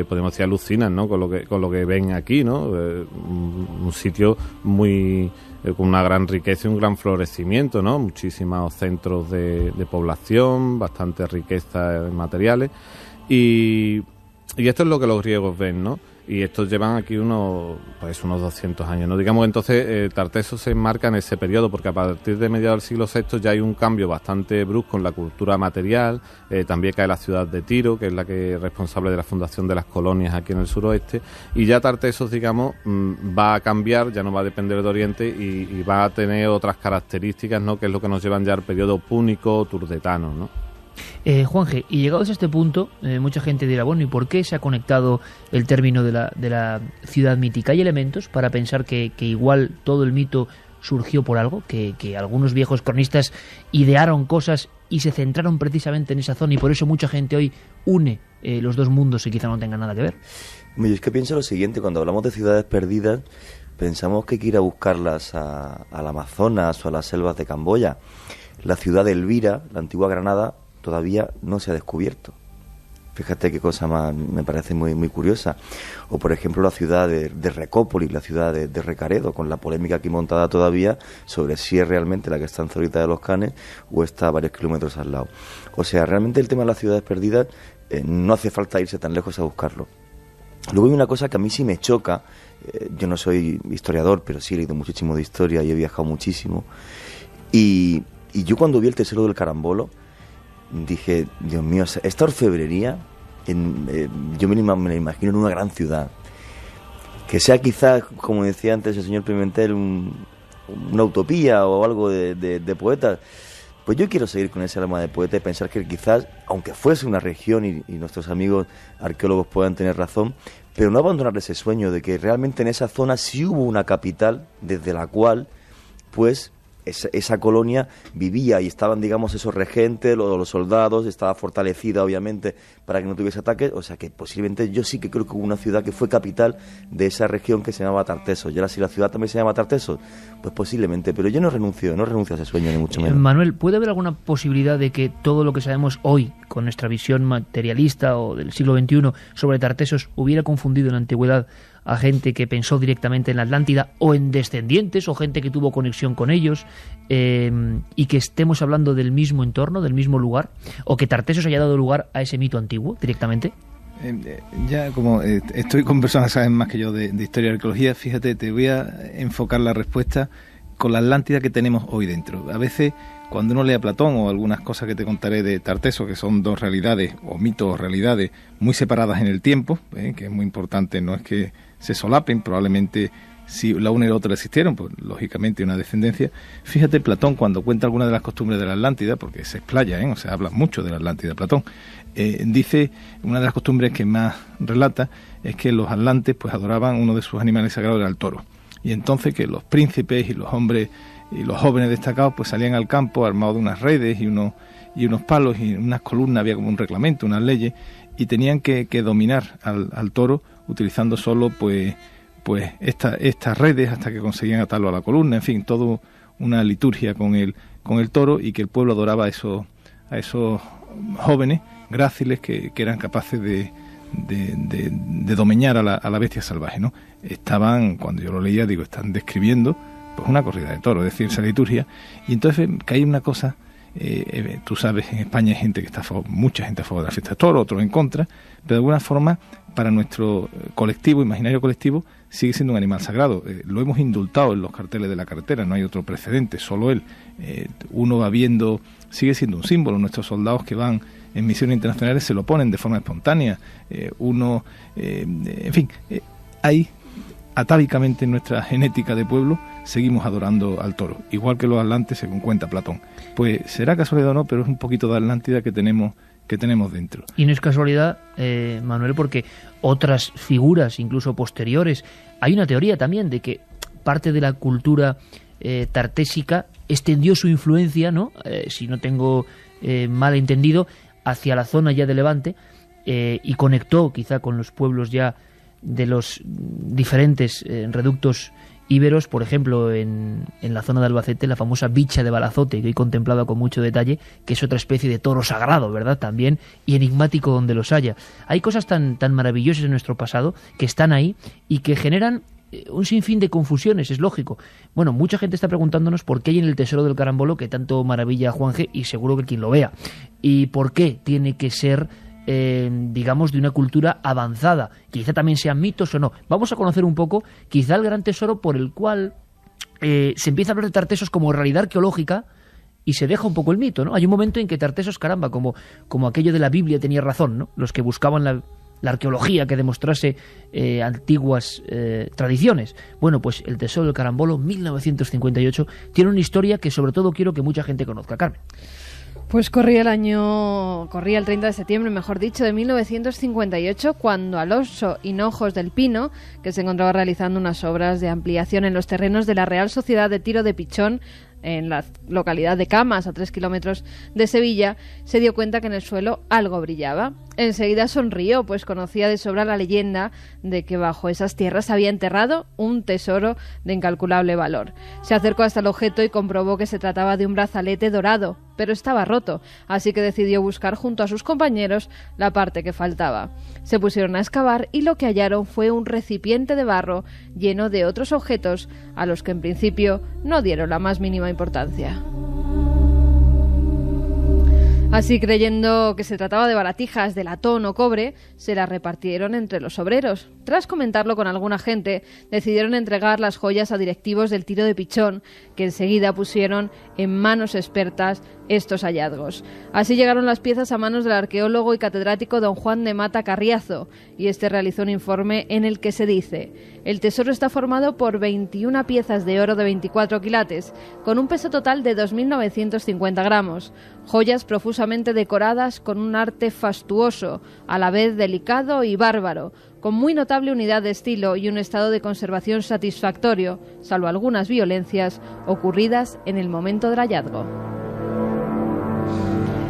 podemos decir alucinan, ¿no? con lo que ven aquí, ¿no? Un sitio muy con una gran riqueza y un gran florecimiento, ¿no? Muchísimos centros de población, bastante riqueza en materiales, y esto es lo que los griegos ven, ¿no? Y estos llevan aquí unos 200 años, ¿no? Digamos, entonces Tarteso se enmarca en ese periodo, porque a partir de mediados del siglo VI ya hay un cambio bastante brusco en la cultura material. También cae la ciudad de Tiro, que es la que es responsable de la fundación de las colonias aquí en el suroeste, y ya Tartesos, digamos, va a cambiar, ya no va a depender de Oriente y va a tener otras características, ¿no? Que es lo que nos llevan ya al periodo púnico turdetano, ¿no? Juanje, y llegados a este punto, mucha gente dirá, bueno, ¿y por qué se ha conectado el término de la ciudad mítica? ¿Hay elementos para pensar que igual todo el mito surgió por algo? ¿Que algunos viejos cronistas idearon cosas y se centraron precisamente en esa zona y por eso mucha gente hoy une los dos mundos y quizá no tengan nada que ver? Es que pienso lo siguiente, cuando hablamos de ciudades perdidas, pensamos que hay que ir a buscarlas al Amazonas o a las selvas de Camboya. La ciudad de Elvira, la antigua Granada, todavía no se ha descubierto. Fíjate qué cosa más me parece muy, muy curiosa. O, por ejemplo, la ciudad de Recópolis, la ciudad de Recaredo, con la polémica aquí montada todavía sobre si es realmente la que está en Zorita de los Canes o está a varios kilómetros al lado. O sea, realmente el tema de las ciudades perdidas no hace falta irse tan lejos a buscarlo. Luego hay una cosa que a mí sí me choca. Yo no soy historiador, pero sí he leído muchísimo de historia y he viajado muchísimo. Y yo cuando vi el Tesoro del Carambolo, dije, Dios mío, esta orfebrería, yo me la imagino en una gran ciudad. Que sea quizás, como decía antes el señor Pimentel, una utopía o algo de poetas. Pues yo quiero seguir con ese alma de poeta y pensar que quizás, aunque fuese una región y nuestros amigos arqueólogos puedan tener razón, pero no abandonar ese sueño de que realmente en esa zona sí hubo una capital desde la cual, pues, esa colonia vivía y estaban, digamos, esos regentes, los soldados, estaba fortalecida, obviamente, para que no tuviese ataques. O sea que posiblemente yo sí que creo que hubo una ciudad que fue capital de esa región que se llamaba Tartesos. Y ahora si la ciudad también se llama Tartesos, pues posiblemente, pero yo no renuncio a ese sueño, ni mucho menos. Manuel, ¿puede haber alguna posibilidad de que todo lo que sabemos hoy, con nuestra visión materialista o del siglo XXI sobre Tartesos, hubiera confundido en la antigüedad a gente que pensó directamente en la Atlántida o en descendientes o gente que tuvo conexión con ellos, y que estemos hablando del mismo entorno, del mismo lugar, o que Tartesos haya dado lugar a ese mito antiguo directamente? Ya como estoy con personas que saben más que yo de historia y arqueología, fíjate, te voy a enfocar la respuesta con la Atlántida que tenemos hoy dentro. A veces, cuando uno lee a Platón o algunas cosas que te contaré de Tartesos, que son dos realidades, o mitos o realidades, muy separadas en el tiempo, que es muy importante, no es que se solapen, probablemente si la una y la otra existieron, pues lógicamente una descendencia. Fíjate, Platón, cuando cuenta algunas de las costumbres de la Atlántida, porque se explaya, o sea, habla mucho de la Atlántida Platón, dice, una de las costumbres que más relata es que los atlantes pues adoraban, uno de sus animales sagrados era el toro, y entonces que los príncipes y los hombres y los jóvenes destacados pues salían al campo armados de unas redes y unos palos y unas columnas, había como un reglamento, unas leyes, y tenían que dominar al toro utilizando solo pues estas redes hasta que conseguían atarlo a la columna, en fin, todo una liturgia con el toro, y que el pueblo adoraba a esos jóvenes gráciles que eran capaces de domeñar a la bestia salvaje, ¿no? Estaban, cuando yo lo leía, están describiendo pues una corrida de toros, es decir, esa liturgia, y entonces que hay una cosa, tú sabes, en España hay gente que está a favor, mucha gente a favor de la fiesta de toros, otros en contra, pero de alguna forma para nuestro colectivo, imaginario colectivo, sigue siendo un animal sagrado. Lo hemos indultado en los carteles de la carretera, no hay otro precedente, solo él. Uno va viendo, sigue siendo un símbolo. Nuestros soldados que van en misiones internacionales se lo ponen de forma espontánea. En fin, hay atávicamente en nuestra genética de pueblo seguimos adorando al toro, igual que los atlantes según cuenta Platón. Pues será casualidad o no, pero es un poquito de Atlántida que tenemos dentro. Y no es casualidad, Manuel, porque otras figuras, incluso posteriores, hay una teoría también de que parte de la cultura tartésica extendió su influencia, ¿no? Si no tengo mal entendido, hacia la zona ya de Levante, y conectó quizá con los pueblos ya de los diferentes reductos íberos, por ejemplo, en la zona de Albacete, la famosa bicha de Balazote, que hoy contemplado con mucho detalle, que es otra especie de toro sagrado, ¿verdad? También, y enigmático donde los haya. Hay cosas tan maravillosas en nuestro pasado que están ahí y que generan un sinfín de confusiones, es lógico. Bueno, mucha gente está preguntándonos por qué hay en el Tesoro del Carambolo, que tanto maravilla a Juan G, y seguro que quien lo vea, y por qué tiene que ser digamos, de una cultura avanzada. Quizá también sean mitos o no. Vamos a conocer un poco, quizá el gran tesoro por el cual se empieza a hablar de Tartesos como realidad arqueológica y se deja un poco el mito, ¿no? Hay un momento en que Tartesos, caramba, como aquello de la Biblia tenía razón, ¿no? Los que buscaban la arqueología que demostrase antiguas tradiciones. Bueno, pues el Tesoro del Carambolo, 1958, tiene una historia que sobre todo quiero que mucha gente conozca. Carmen. Pues corría el 30 de septiembre, mejor dicho, de 1958, cuando Alonso Hinojos del Pino, que se encontraba realizando unas obras de ampliación en los terrenos de la Real Sociedad de Tiro de Pichón, en la localidad de Camas, a 3 kilómetros de Sevilla, se dio cuenta que en el suelo algo brillaba. enseguida sonrió, pues conocía de sobra la leyenda de que bajo esas tierras había enterrado un tesoro de incalculable valor. Se acercó hasta el objeto y comprobó que se trataba de un brazalete dorado, pero estaba roto, así que decidió buscar junto a sus compañeros la parte que faltaba. Se pusieron a excavar y lo que hallaron fue un recipiente de barro lleno de otros objetos a los que en principio no dieron la más mínima importancia. Así, creyendo que se trataba de baratijas de latón o cobre, se las repartieron entre los obreros. Tras comentarlo con alguna gente, decidieron entregar las joyas a directivos del tiro de pichón, que enseguida pusieron en manos expertas estos hallazgos. Así llegaron las piezas a manos del arqueólogo y catedrático don Juan de Mata Carriazo, y este realizó un informe en el que se dice: el tesoro está formado por 21 piezas de oro de 24 quilates, con un peso total de 2.950 gramos, joyas profusamente decoradas con un arte fastuoso, a la vez delicado y bárbaro, con muy notable unidad de estilo y un estado de conservación satisfactorio, salvo algunas violencias ocurridas en el momento del hallazgo.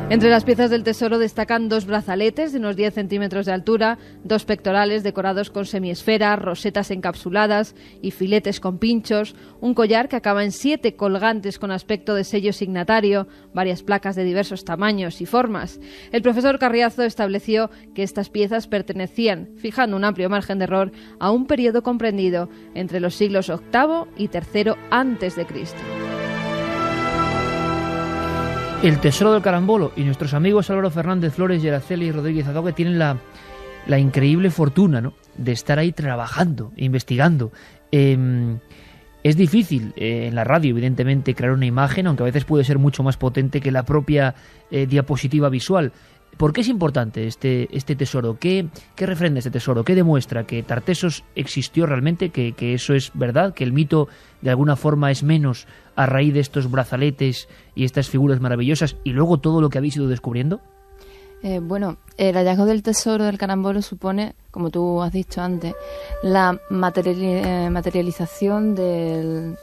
Entre las piezas del tesoro destacan 2 brazaletes de unos 10 centímetros de altura, 2 pectorales decorados con semiesferas, rosetas encapsuladas y filetes con pinchos, un collar que acaba en 7 colgantes con aspecto de sello signatario, varias placas de diversos tamaños y formas. El profesor Carriazo estableció que estas piezas pertenecían, fijando un amplio margen de error, a un periodo comprendido entre los siglos VIII y III a.C. El tesoro del carambolo, y nuestros amigos Álvaro Fernández Flores y Araceli Rodríguez Adoque tienen la increíble fortuna, ¿no?, de estar ahí trabajando, investigando. Es difícil en la radio, evidentemente, crear una imagen, aunque a veces puede ser mucho más potente que la propia diapositiva visual. ¿Por qué es importante este tesoro? ¿Qué refrenda este tesoro? ¿Qué demuestra? ¿Que Tartessos existió realmente? ¿Que eso es verdad? ¿Que el mito de alguna forma es menos a raíz de estos brazaletes y estas figuras maravillosas y luego todo lo que habéis ido descubriendo? Bueno, el hallazgo del tesoro del carambolo supone, como tú has dicho antes, la materialización de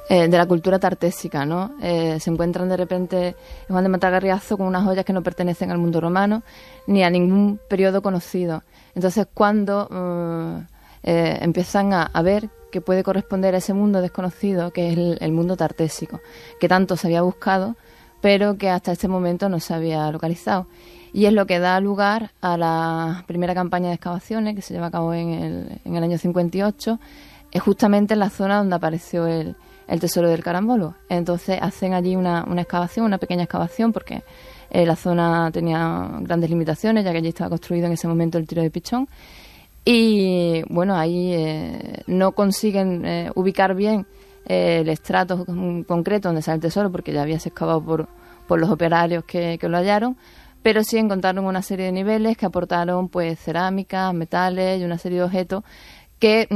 la cultura tartésica, ¿no? Se encuentran de repente Juan de Mata Carriazo con unas joyas que no pertenecen al mundo romano ni a ningún periodo conocido. Entonces, cuando empiezan a ver que puede corresponder a ese mundo desconocido, que es el mundo tartésico, que tanto se había buscado, pero que hasta este momento no se había localizado. Y es lo que da lugar a la primera campaña de excavaciones que se lleva a cabo en el año 58, justamente en la zona donde apareció el tesoro del carambolo. Entonces hacen allí una excavación, una pequeña excavación, porque la zona tenía grandes limitaciones, ya que allí estaba construido en ese momento el tiro de pichón. Y bueno, ahí no consiguen ubicar bien el estrato concreto donde sale el tesoro, porque ya había sido excavado por los operarios que lo hallaron, pero sí encontraron una serie de niveles que aportaron pues cerámicas, metales y una serie de objetos que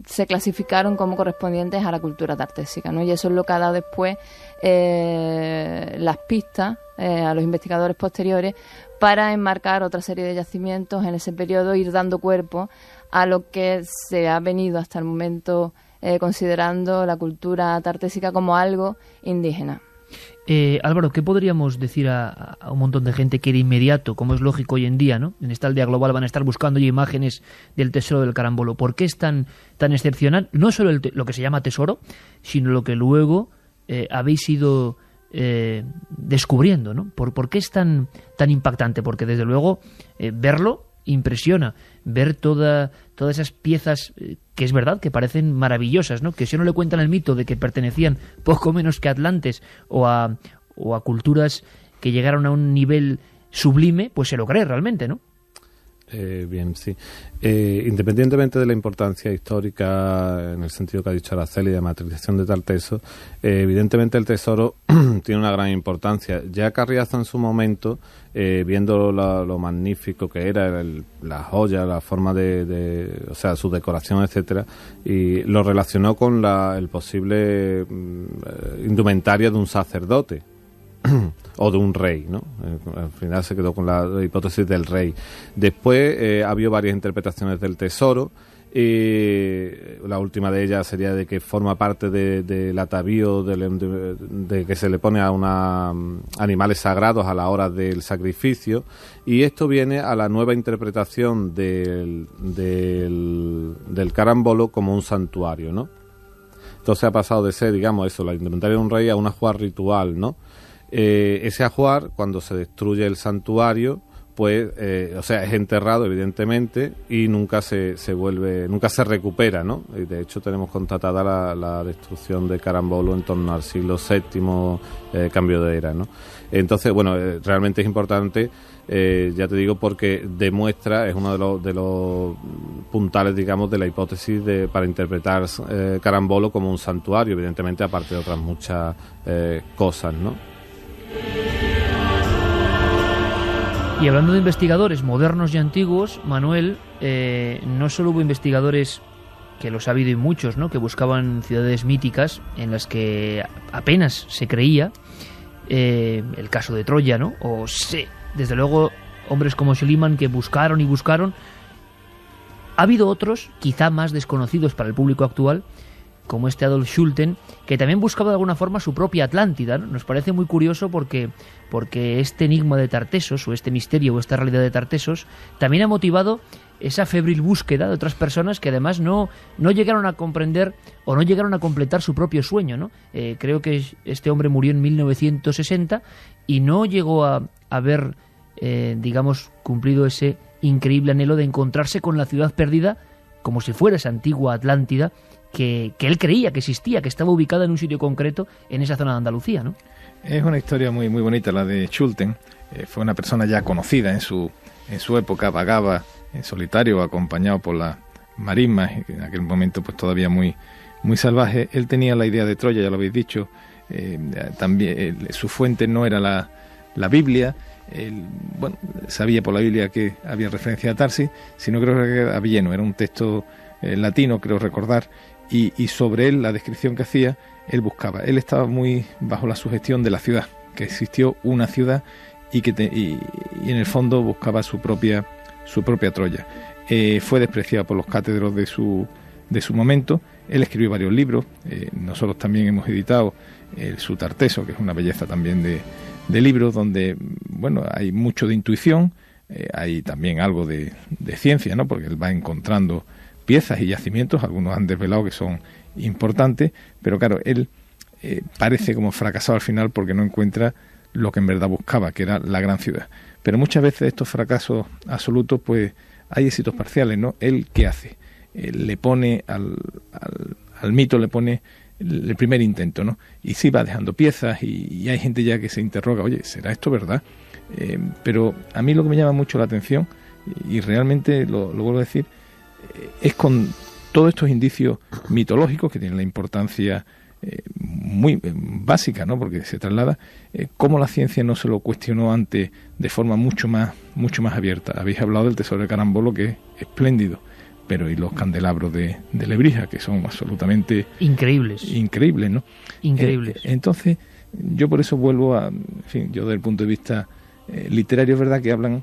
se clasificaron como correspondientes a la cultura tartésica, ¿no? Y eso es lo que ha dado después las pistas a los investigadores posteriores para enmarcar otra serie de yacimientos en ese periodo, ir dando cuerpo a lo que se ha venido hasta el momento considerando la cultura tartésica como algo indígena. Álvaro, ¿qué podríamos decir a un montón de gente que de inmediato, como es lógico hoy en día, ¿no?, en esta aldea global van a estar buscando ya imágenes del tesoro del carambolo? ¿Por qué es tan excepcional? No solo lo que se llama tesoro, sino lo que luego habéis ido descubriendo, ¿no? ¿Por qué es tan impactante? Porque desde luego verlo impresiona, ver todas esas piezas que es verdad que parecen maravillosas, ¿no?, que si uno le cuentan el mito de que pertenecían poco menos que a atlantes o a culturas que llegaron a un nivel sublime, pues se lo cree realmente, ¿no? Bien, sí. Independientemente de la importancia histórica, en el sentido que ha dicho Araceli, de materialización de Tartessos, evidentemente el tesoro tiene una gran importancia. Ya Carriazo en su momento, viendo lo magnífico que era la joya, la forma o sea, su decoración, etcétera, y lo relacionó con el posible indumentaria de un sacerdote o de un rey, ¿no? Al final se quedó con la hipótesis del rey. Después ha habido varias interpretaciones del tesoro La última de ellas sería de que forma parte del atavío de que se le pone a animales sagrados a la hora del sacrificio, y esto viene a la nueva interpretación del carambolo como un santuario, ¿no? Entonces ha pasado de ser, digamos, eso, la indumentaria de un rey, a un ajuar ritual, ¿no? Ese ajuar, cuando se destruye el santuario, pues, es enterrado, evidentemente, y nunca se recupera, ¿no? Y de hecho tenemos constatada la destrucción de Carambolo en torno al siglo VII, cambio de era, ¿no? Entonces, bueno, realmente es importante, ya te digo, porque demuestra, es uno de los puntales, digamos, de la hipótesis para interpretar Carambolo como un santuario, evidentemente, aparte de otras muchas cosas, ¿no? Y hablando de investigadores modernos y antiguos, Manuel, no solo hubo investigadores, que los ha habido y muchos, ¿no?, que buscaban ciudades míticas en las que apenas se creía, el caso de Troya, ¿no? Desde luego, hombres como Schliemann que buscaron y buscaron. Ha habido otros, quizá más desconocidos para el público actual, como este Adolf Schulten, que también buscaba de alguna forma su propia Atlántida, ¿no? Nos parece muy curioso porque este enigma de Tartessos, o este misterio, o esta realidad de Tartessos, también ha motivado esa febril búsqueda de otras personas que además no llegaron a comprender o no llegaron a completar su propio sueño, ¿no? Creo que este hombre murió en 1960 y no llegó a haber, digamos, cumplido ese increíble anhelo de encontrarse con la ciudad perdida, como si fuera esa antigua Atlántida, que él creía que existía, que estaba ubicada en un sitio concreto en esa zona de Andalucía, ¿no? Es una historia muy, muy bonita la de Schulten. Fue una persona ya conocida en su época, vagaba en solitario, acompañado por las marismas, en aquel momento pues todavía muy, muy salvaje. Él tenía la idea de Troya, ya lo habéis dicho. También su fuente no era la Biblia. Él, sabía por la Biblia que había referencia a Tarsis, sino creo que era Villeno, era un texto latino, creo recordar, y sobre él, la descripción que hacía, él buscaba. Él estaba muy bajo la sugestión de la ciudad, que existió una ciudad y en el fondo buscaba su propia Troya. Fue despreciado por los cátedros de su momento. Él escribió varios libros. Nosotros también hemos editado su Tarteso, que es una belleza también de libros, donde hay mucho de intuición, hay también algo de ciencia, ¿no? Porque él va encontrando piezas y yacimientos, algunos han desvelado que son importantes, pero claro, él parece como fracasado al final porque no encuentra lo que en verdad buscaba, que era la gran ciudad. Pero muchas veces estos fracasos absolutos, pues hay éxitos parciales, ¿no? Él, ¿qué hace? Le pone al mito, le pone el primer intento, ¿no? Y sí va dejando piezas y hay gente ya que se interroga, oye, ¿será esto verdad? Pero a mí lo que me llama mucho la atención, y realmente lo vuelvo a decir, es con todos estos indicios mitológicos que tienen la importancia muy básica, ¿no? Porque se traslada cómo la ciencia no se lo cuestionó antes de forma mucho más abierta. Habéis hablado del tesoro de Carambolo, que es espléndido, pero y los candelabros de Lebrija, que son absolutamente increíbles, ¿no? Increíbles. Entonces, yo por eso vuelvo en fin, yo desde el punto de vista literario, es verdad que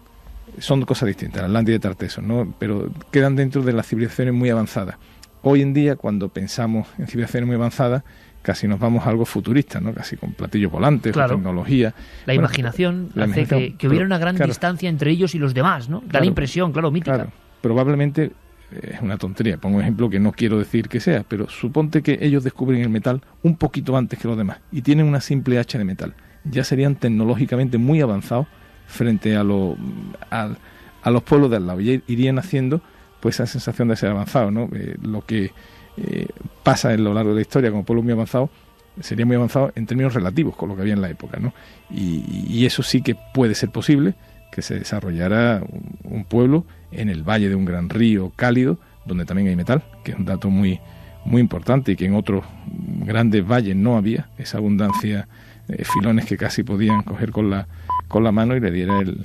son cosas distintas, la Atlántida y Tartessos, ¿no? Pero quedan dentro de las civilizaciones muy avanzadas. Hoy en día, cuando pensamos en civilizaciones muy avanzadas, casi nos vamos a algo futurista, ¿no? Casi con platillos volantes, claro, con tecnología. La imaginación hace que hubiera una gran distancia entre ellos y los demás, ¿no? Da la impresión, mítica. Claro, probablemente es una tontería. Pongo un ejemplo que no quiero decir que sea, pero suponte que ellos descubren el metal un poquito antes que los demás y tienen una simple hacha de metal. Ya serían tecnológicamente muy avanzados frente a los pueblos de al lado. Y irían haciendo pues esa sensación de ser avanzados, ¿no? Lo que pasa en lo largo de la historia como pueblo muy avanzado sería muy avanzado en términos relativos con lo que había en la época, ¿no? Y eso sí que puede ser posible, que se desarrollara un pueblo en el valle de un gran río cálido, donde también hay metal, que es un dato muy, muy importante y que en otros grandes valles no había esa abundancia, filones que casi podían coger con la mano y le diera el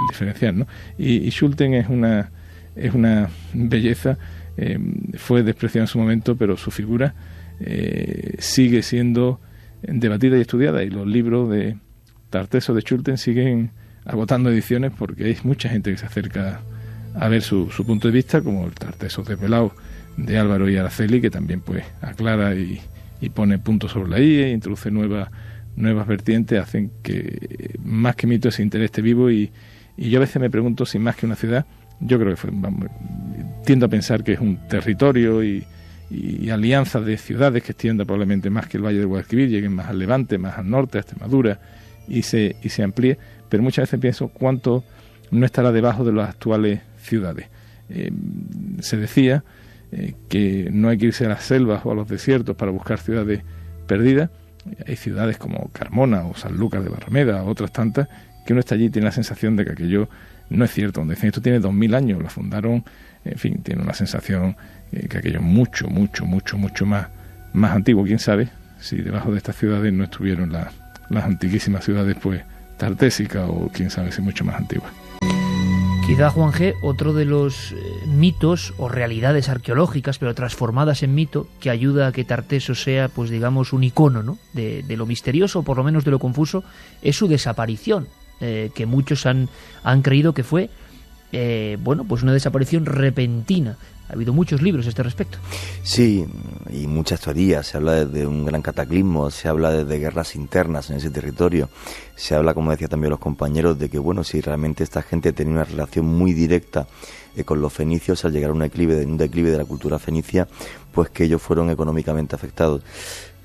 diferencial, ¿no? Y Schulten es una belleza. Fue despreciado en su momento, pero su figura sigue siendo debatida y estudiada, y los libros de Tartessos de Schulten siguen agotando ediciones porque hay mucha gente que se acerca a ver su punto de vista, como el Tartesos desvelados de Álvaro y Araceli, que también pues aclara y pone puntos sobre la I e introduce nuevas vertientes, hacen que más que mito ese interés esté vivo, y yo a veces me pregunto si más que una ciudad, yo creo que tiendo a pensar que es un territorio y alianzas de ciudades que extienda probablemente más que el Valle del Guadalquivir, lleguen más al Levante, más al norte, a Extremadura, y se amplíe, pero muchas veces pienso cuánto no estará debajo de las actuales ciudades. Se decía que no hay que irse a las selvas o a los desiertos para buscar ciudades perdidas. Hay ciudades como Carmona o Sanlúcar de Barrameda, otras tantas, que uno está allí y tiene la sensación de que aquello no es cierto. Donde dicen esto tiene 2000 años, la fundaron, en fin, tiene una sensación que aquello es mucho más antiguo. Quién sabe si debajo de estas ciudades no estuvieron las antiquísimas ciudades pues tartésicas, o quién sabe si mucho más antiguas. Quizá, Juan G., otro de los mitos o realidades arqueológicas, pero transformadas en mito, que ayuda a que Tartesos sea, pues digamos, un icono, ¿no?, de lo misterioso, o por lo menos de lo confuso, es su desaparición, que muchos han creído que fue, pues una desaparición repentina. Ha habido muchos libros a este respecto. Sí, y muchas teorías. Se habla de un gran cataclismo, se habla de guerras internas en ese territorio. Se habla, como decía también los compañeros, de que, bueno, si realmente esta gente tenía una relación muy directa con los fenicios, al llegar a un declive de la cultura fenicia, pues que ellos fueron económicamente afectados.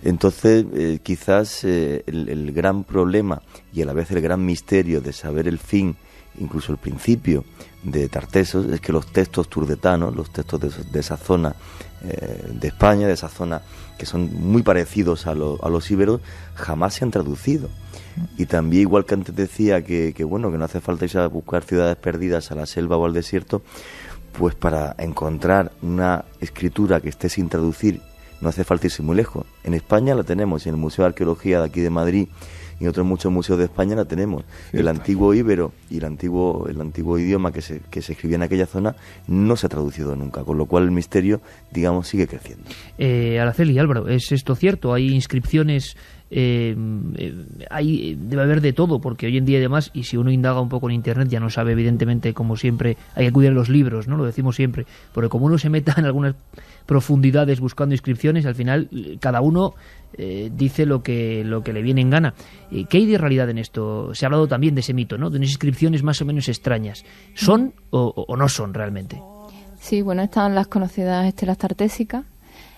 Entonces, quizás el gran problema y a la vez el gran misterio de saber el fin, incluso el principio de Tartesos, es que los textos turdetanos, los textos de esa zona de España, de esa zona que son muy parecidos a los íberos, jamás se han traducido. Y también, igual que antes decía que no hace falta irse a buscar ciudades perdidas a la selva o al desierto, pues para encontrar una escritura que esté sin traducir no hace falta irse muy lejos. En España la tenemos, en el Museo de Arqueología de aquí de Madrid y en otros muchos museos de España la tenemos. Cierto. El antiguo íbero y el antiguo idioma que se escribía en aquella zona no se ha traducido nunca, con lo cual el misterio, digamos, sigue creciendo. Araceli, Álvaro, ¿es esto cierto? ¿Hay inscripciones? Debe haber de todo, porque hoy en día además, y si uno indaga un poco en internet, ya no sabe, evidentemente, como siempre, hay que acudir a los libros, ¿no? Lo decimos siempre, porque como uno se meta en algunas profundidades buscando inscripciones, al final cada uno dice lo que le viene en gana. ¿Qué hay de realidad en esto? Se ha hablado también de ese mito, ¿no?, de unas inscripciones más o menos extrañas. ¿Son o no son realmente? Sí, bueno, están las conocidas estelas tartésicas,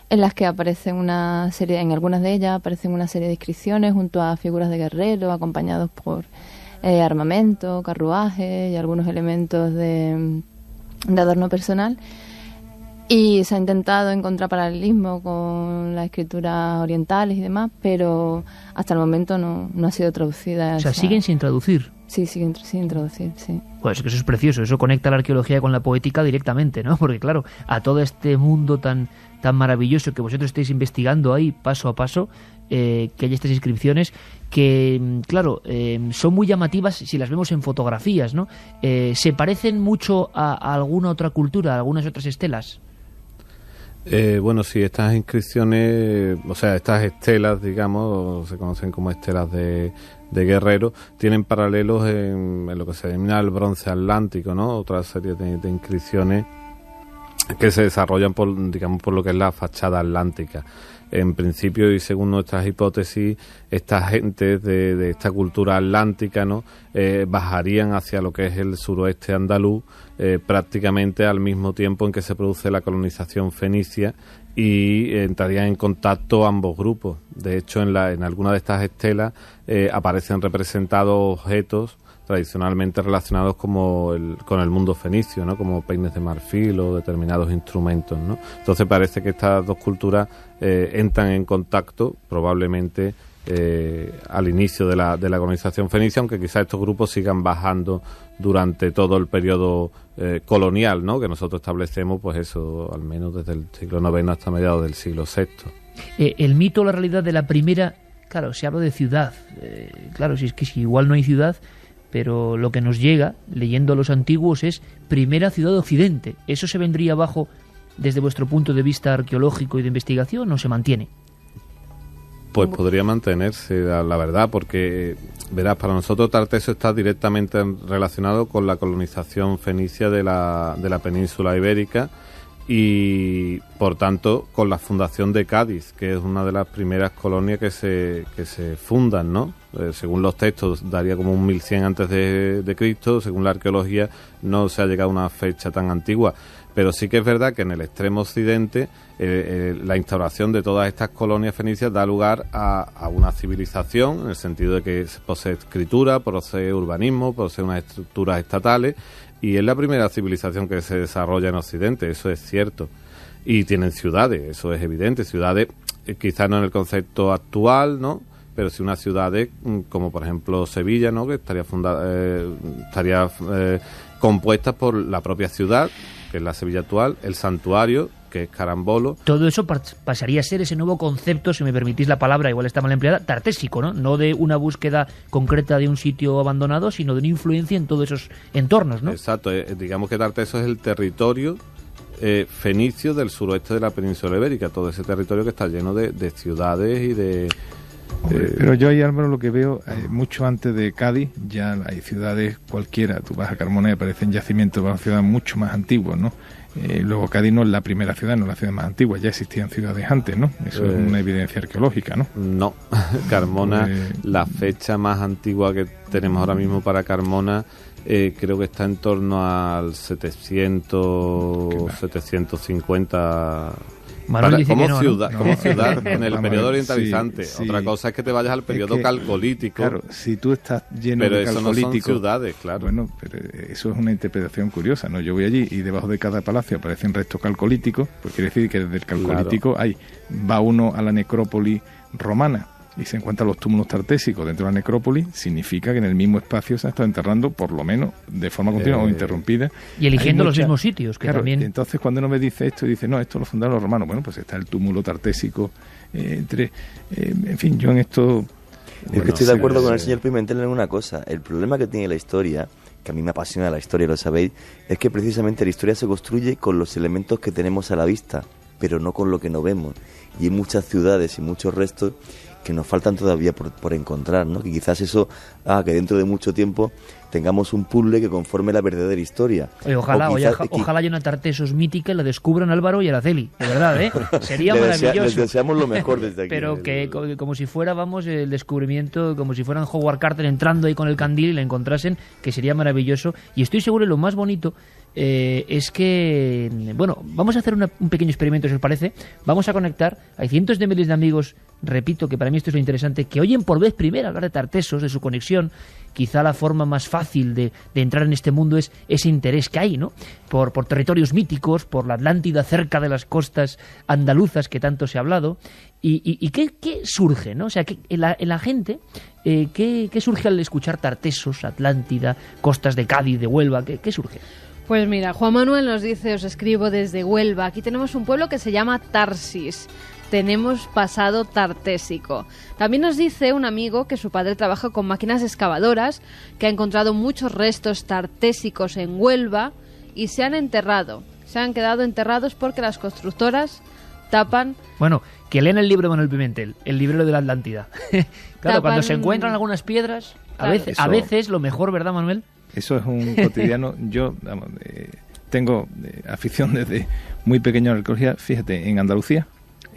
en las que aparecen una serie, en algunas de ellas aparecen una serie de inscripciones junto a figuras de guerreros acompañados por armamento, carruajes y algunos elementos de adorno personal. Y se ha intentado encontrar paralelismo con las escrituras orientales y demás, pero hasta el momento no ha sido traducida. O sea, siguen sin traducir. Sí, siguen sin traducir, sí. Pues es que eso es precioso, eso conecta la arqueología con la poética directamente, ¿no? Porque claro, a todo este mundo tan maravilloso que vosotros estáis investigando ahí paso a paso, que hay estas inscripciones que, claro, son muy llamativas si las vemos en fotografías, ¿no? ¿Se parecen mucho a alguna otra cultura, a algunas otras estelas? Bueno, sí, estas inscripciones, o sea, estas estelas, digamos, se conocen como estelas de guerreros, tienen paralelos en lo que se denomina el bronce atlántico, ¿no? Otra serie de inscripciones que se desarrollan por lo que es la fachada atlántica. En principio, y según nuestras hipótesis, estas gentes de esta cultura atlántica, ¿no?, bajarían hacia lo que es el suroeste andaluz prácticamente al mismo tiempo en que se produce la colonización fenicia, y entrarían en contacto ambos grupos. De hecho, en alguna de estas estelas aparecen representados objetos tradicionalmente relacionados con el mundo fenicio, ¿no?, como peines de marfil o determinados instrumentos, ¿no? Entonces parece que estas dos culturas entran en contacto probablemente al inicio de la colonización fenicia, aunque quizás estos grupos sigan bajando durante todo el periodo colonial, ¿no?, que nosotros establecemos, pues eso, al menos desde el siglo IX hasta mediados del siglo VI. El mito, la realidad de la primera, claro, se habla de ciudad, claro, si igual no hay ciudad, pero lo que nos llega, leyendo a los antiguos, es primera ciudad de Occidente. ¿Eso se vendría abajo desde vuestro punto de vista arqueológico y de investigación o se mantiene? Pues podría mantenerse, la verdad, porque, verás, para nosotros Tarteso está directamente relacionado con la colonización fenicia de la península ibérica y, por tanto, con la fundación de Cádiz, que es una de las primeras colonias que se fundan, ¿no? Según los textos, daría como un 1100 antes de Cristo, según la arqueología, no se ha llegado a una fecha tan antigua. Pero sí que es verdad que en el extremo occidente la instauración de todas estas colonias fenicias da lugar a una civilización, en el sentido de que posee escritura, posee urbanismo, posee unas estructuras estatales, y es la primera civilización que se desarrolla en Occidente, eso es cierto. Y tienen ciudades, eso es evidente, ciudades quizás no en el concepto actual, ¿no?, pero sí unas ciudades como por ejemplo Sevilla, ¿no?, que estaría compuesta por la propia ciudad, que es la Sevilla actual, el santuario, que es Carambolo. Todo eso pasaría a ser ese nuevo concepto, si me permitís la palabra, igual está mal empleada, tartésico, ¿no? No de una búsqueda concreta de un sitio abandonado, sino de una influencia en todos esos entornos, ¿no? Exacto, digamos que Tarteso es el territorio fenicio del suroeste de la península ibérica, todo ese territorio que está lleno de ciudades y de... Pero yo ahí, Álvaro, lo que veo, mucho antes de Cádiz, ya hay ciudades cualquiera, tú vas a Carmona y aparecen yacimientos de una ciudad mucho más antiguos, ¿no? Luego Cádiz no es la primera ciudad, no es la ciudad más antigua, ya existían ciudades antes, ¿no? Eso es una evidencia arqueológica, ¿no? No, Carmona, la fecha más antigua que tenemos ahora mismo para Carmona, creo que está en torno al 750... Manuel dice como, que no, ciudad, ¿no? como ciudad en el periodo orientalizante. Sí. Otra cosa es que te vayas al periodo calcolítico. Claro, si tú estás lleno pero de eso calcolítico... no son ciudades, claro. Bueno, pero eso es una interpretación curiosa, ¿no? Yo voy allí y debajo de cada palacio aparecen restos calcolíticos, pues quiere decir que desde el calcolítico va uno a la necrópolis romana y se encuentran los túmulos tartésicos dentro de la necrópolis, significa que en el mismo espacio se ha estado enterrando, por lo menos de forma continua o interrumpida. Y eligiendo los mismos sitios, que claro, también... Entonces, cuando uno me dice esto, dice, no, esto lo fundaron los romanos. Bueno, pues está el túmulo tartésico en fin, yo en esto... Es que estoy de acuerdo con el señor Pimentel en una cosa. El problema que tiene la historia, que a mí me apasiona la historia, lo sabéis, es que precisamente la historia se construye con los elementos que tenemos a la vista, pero no con lo que no vemos. Y hay muchas ciudades y muchos restos que nos faltan todavía por encontrar, ¿no? Que quizás eso haga que dentro de mucho tiempo tengamos un puzzle que conforme la verdadera historia. Oye, ojalá haya una Tartesos mítica y la descubran Álvaro y Araceli, de verdad, ¿eh? Sería maravilloso. Les deseamos lo mejor desde aquí. Pero que como si fuera, vamos, el descubrimiento, como si fueran Howard Carter entrando ahí con el candil y la encontrasen, que sería maravilloso. Y estoy seguro, lo más bonito es que, bueno, vamos a hacer un pequeño experimento, si os parece. Vamos a conectar, hay cientos de miles de amigos, repito, que para mí esto es lo interesante, que oyen por vez primera hablar de Tartesos, de su conexión. Quizá la forma más fácil de entrar en este mundo es ese interés que hay, ¿no? Por territorios míticos, por la Atlántida cerca de las costas andaluzas que tanto se ha hablado. ¿Y qué surge, no? O sea, en la gente, ¿qué surge al escuchar Tartesos, Atlántida, costas de Cádiz, de Huelva? ¿Qué surge? Pues mira, Juan Manuel nos dice, os escribo desde Huelva, aquí tenemos un pueblo que se llama Tarsis. Tenemos pasado tartésico. También nos dice un amigo que su padre trabaja con máquinas excavadoras, que ha encontrado muchos restos tartésicos en Huelva y se han enterrado. Se han quedado enterrados porque las constructoras tapan... Bueno, que leen el libro de Manuel Pimentel, el libro de la Atlántida. Claro, cuando se encuentran algunas piedras, claro, a veces lo mejor, ¿verdad, Manuel? Eso es un cotidiano. Yo tengo afición desde muy pequeño a la arqueología. Fíjate, en Andalucía